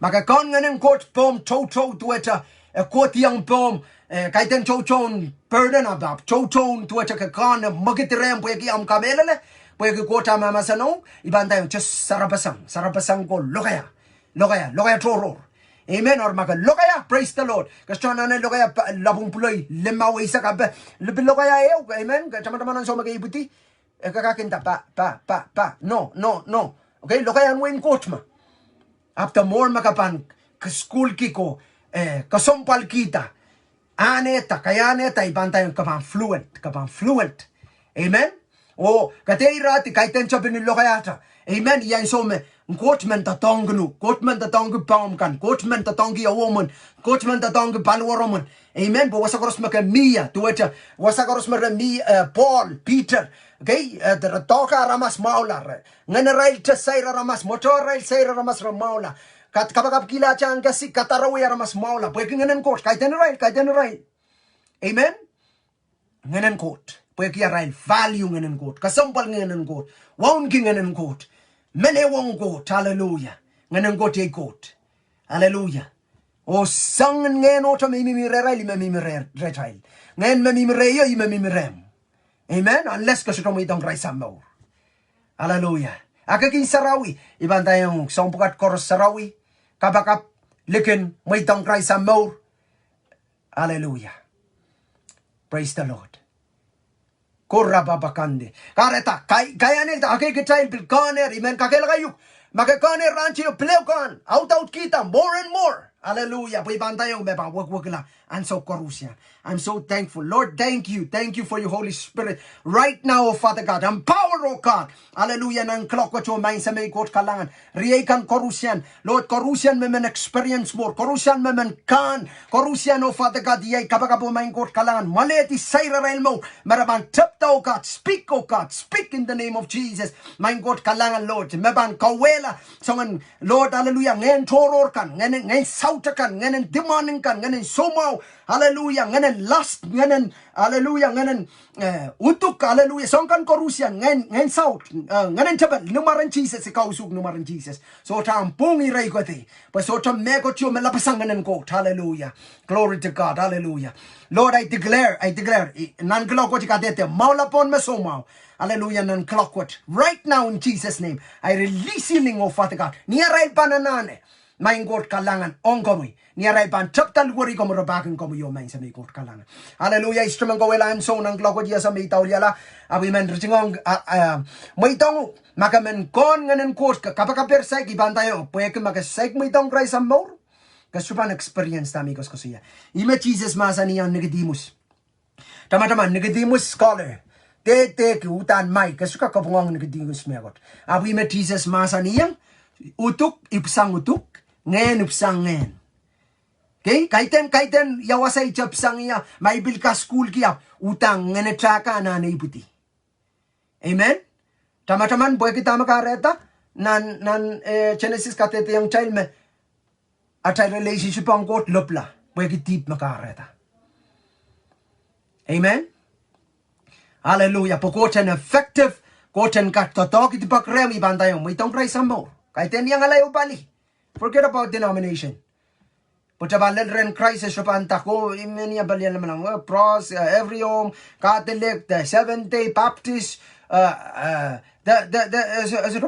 S1: Makakon ngayon quote poem to tueta a quote young poem kaiten chochon burden abab chochon tueta kakon magitirem pweki am kamelele pweki quote mama sano ibanda yung just sarapasang ko lokaya troro. Amen. Or maga lokaya, praise the Lord. Kastana na lokaya labong puloy limaw isa ka ba lokaya ew. Amen. Tama-tama nang so mag-ibuti. Kakakinta pa. No. Okay, lokaya ang coach ma. After more makapan school kiko kasompal kita. Kayaneta ibanta yung kapang fluent. Amen. O kateira ti kaiten sabi ni lokayata. Amen. Yan so me coachman tatong paum kan coachman tatong a woman coachman tatong balwaroman. Amen. But wasakoros makamia tueta wasakoros makamia Paul Peter. Okay, the toka ramas maular. Nganaral ta sayra ramas motorail sayra ramas maula. Kat kapag kila chan kasi katarawi ramas maula. Pwede nganan coach kaitan rail. Amen. Nganan coach. Pwede rail value nganan coach. Kasampal nganan coach. Waun nganan coach. Mene wong coach. Hallelujah. Nganan coach ay coach. Hallelujah. O sang ngayon o ta mimirail mimirail. Ngayon mimirayo mimimirem. Amen. Unless kasi ito mo itong Christ mo. Hallelujah. Akaking Sarawi. Iban tayong songpukat koros Sarawi. Kabakap. Likin mo itong Christ mo. Hallelujah. Praise the Lord. Kurababakande. Kareta. Kaya nito. Akikitail pilkaner. Amen. Kakilakayuk. Makakaner rancho pleukan. Out kita. More and more. Hallelujah. Pwibantayong beba. Wag lang. I'm so korusya. I'm so thankful. Lord, thank you. Thank you for your Holy Spirit. Right now, oh Father God. Empower, oh God. Hallelujah. Nang clock what your mind sa may kot kalangan. Riyakan korusyan. Lord, korusyan may experience more. Korusyan may kan. Korusyan, oh Father God. Yay kapagapo may kot kalangan. Maleti sayra rail mo. Marabang tapta, oh God. Speak, oh God. Speak in the name of Jesus. May kot kalangan, Lord. Mabang kawela. Songan, Lord, hallelujah. Ngayon toror kan. Ngayon sauta kan. Ngayon demonin kan. Ngayon somaw. Hallelujah. Ngayon last. Ngayon, hallelujah. Ngayon utuk. Hallelujah. Songkan korusyan. Ngayon saut. Ngayon tabat. Numaran Jesus. Ikaw usug numaran Jesus. So tampung iray ko te. So tamekot yung malapasang ngayon ko. Hallelujah. Glory to God. Hallelujah. Lord, I declare. Nan klokot ikadete. Maulapon masomaw. Hallelujah. Nan klokot. Right now in Jesus' name. I release healing, oh Father God. Niyaray pananane. Main God kalangan ongomi. Niyaray pan chaptal wari ko marabakan ko yo main sa may God kalangan. Hallelujah. Instrument ko welan so nang kloko dia sa may tawliala. Abi men ringong may tong makamen kon nganen course kapakaper sa ibantayo. Pwede ka makasek may tong Christ am more. Kasupan experience tami ko siya. Ima Jesus masa niya Nicodemus. Tama Nicodemus scholar. Te utan mai kasuka kapungong Nicodemus megot. Abi ima Jesus masa niya utuk ipsang utuk. Ngehn upsang ngehn. Okay? Kaiten yawasay chapsang iya. May bilka school kiya. Utang ngene traka na naiputi. Amen? Tama-taman, buhay kita makareta. Nan Genesis katete yung child me. At ay relationship ang kot lopla. Buhay kitip makareta. Amen? Hallelujah. Pukoten effective. Koten katotok itipakrem ibantayong. May itong Christ mo. Kaiten yang alayo bali. Forget about denomination. But about ren crisis panta ko imenia balian naman lang pros every home Catholic the Seventh-day Baptist the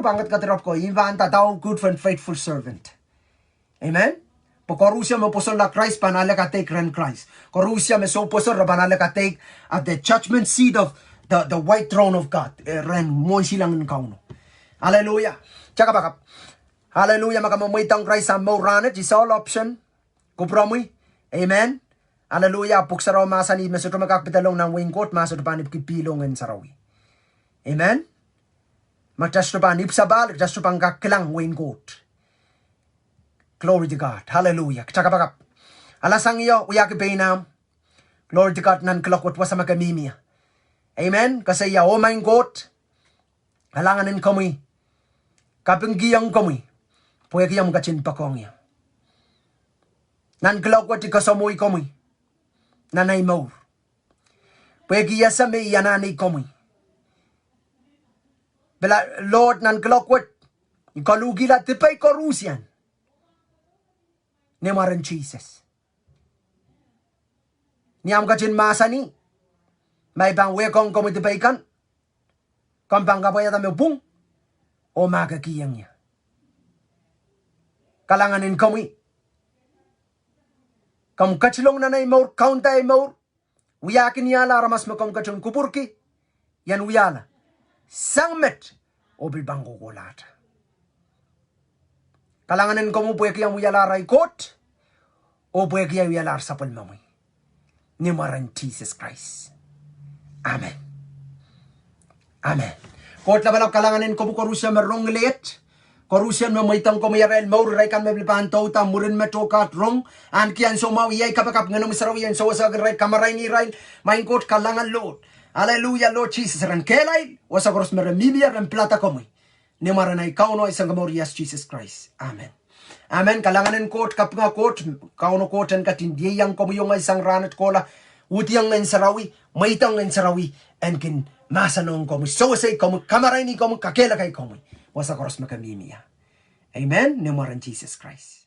S1: pangat katerap ko invanta tao good and faithful servant. Amen. Po korusya mo posol na Christ panala ka take ren Christ. Korusya me so posol panala ka take at the judgment seat of the white throne of God. Ren mo silang kauno. Hallelujah. Tsaka bakap. Hallelujah, makamumitang Christ sa Moranet, is all option. Kupromoy. Amen. Hallelujah, puksaraw masanid, masutro magkakapitalong ng wingkot, masutro panip kipilong Sarawi. Amen. Magtastro panip sa balik, tastro pang kakilang wingkot. Glory to God. Hallelujah. Kitakapakap. Alasang iyo, uyak ipainam. Glory to God, nan kilokot wasa makamimia. Amen. Kasi ya, oh my God, halanganin kami. Kapinggiyang kami. Puya kiyang kachin pakong ya. Nan kilokot ikasamoy kami. Nanay maur. Puya kiyasa may yananay kami. Bela, Lord, nan kilokot. Ikalugila tipay korusyan. Nemaran Jesus. Niam kachin masa ni. May bang wekong kami tipay kan. Kampang kapaya tayo pung. O makakiyang niya. Kalanganin kami. Kam kacilong nanay maur, kauntay maur. Uyakin yala ramas mo kam kacilong kupurki. Yan uyala. Sangmet. O bilbang kukulata. Kalanganin kami puya kiyang uyala raikot. O puya kiyang uyala sapal mamoy. Nimaran Jesus Christ. Amen. Amen. Kot la balaw kalanganin ko korusya merong liet. Korusya mamaytang ko mayarel maur ray kan meblipan ta murin metokat rong an kian so mau yai kapakap ngano Sarawi so sa ray kamaray ni ray main kot kalangan Lord. Hallelujah Lord Jesus ran kelay wasa koros meremibia ran plata komoy. Ni maranay kauno isang gamorias Jesus Christ. Amen. Amen. Kalanganin kot kapnga kot kauno koten katindiyang ko yung isang ranat kola utiang ng Sarawi maitang ng Sarawi enkin masanong komo so say komo kamaray ni komo kakela kay komo wasa koros makamimia. Amen. Ni maran Jesus Christ.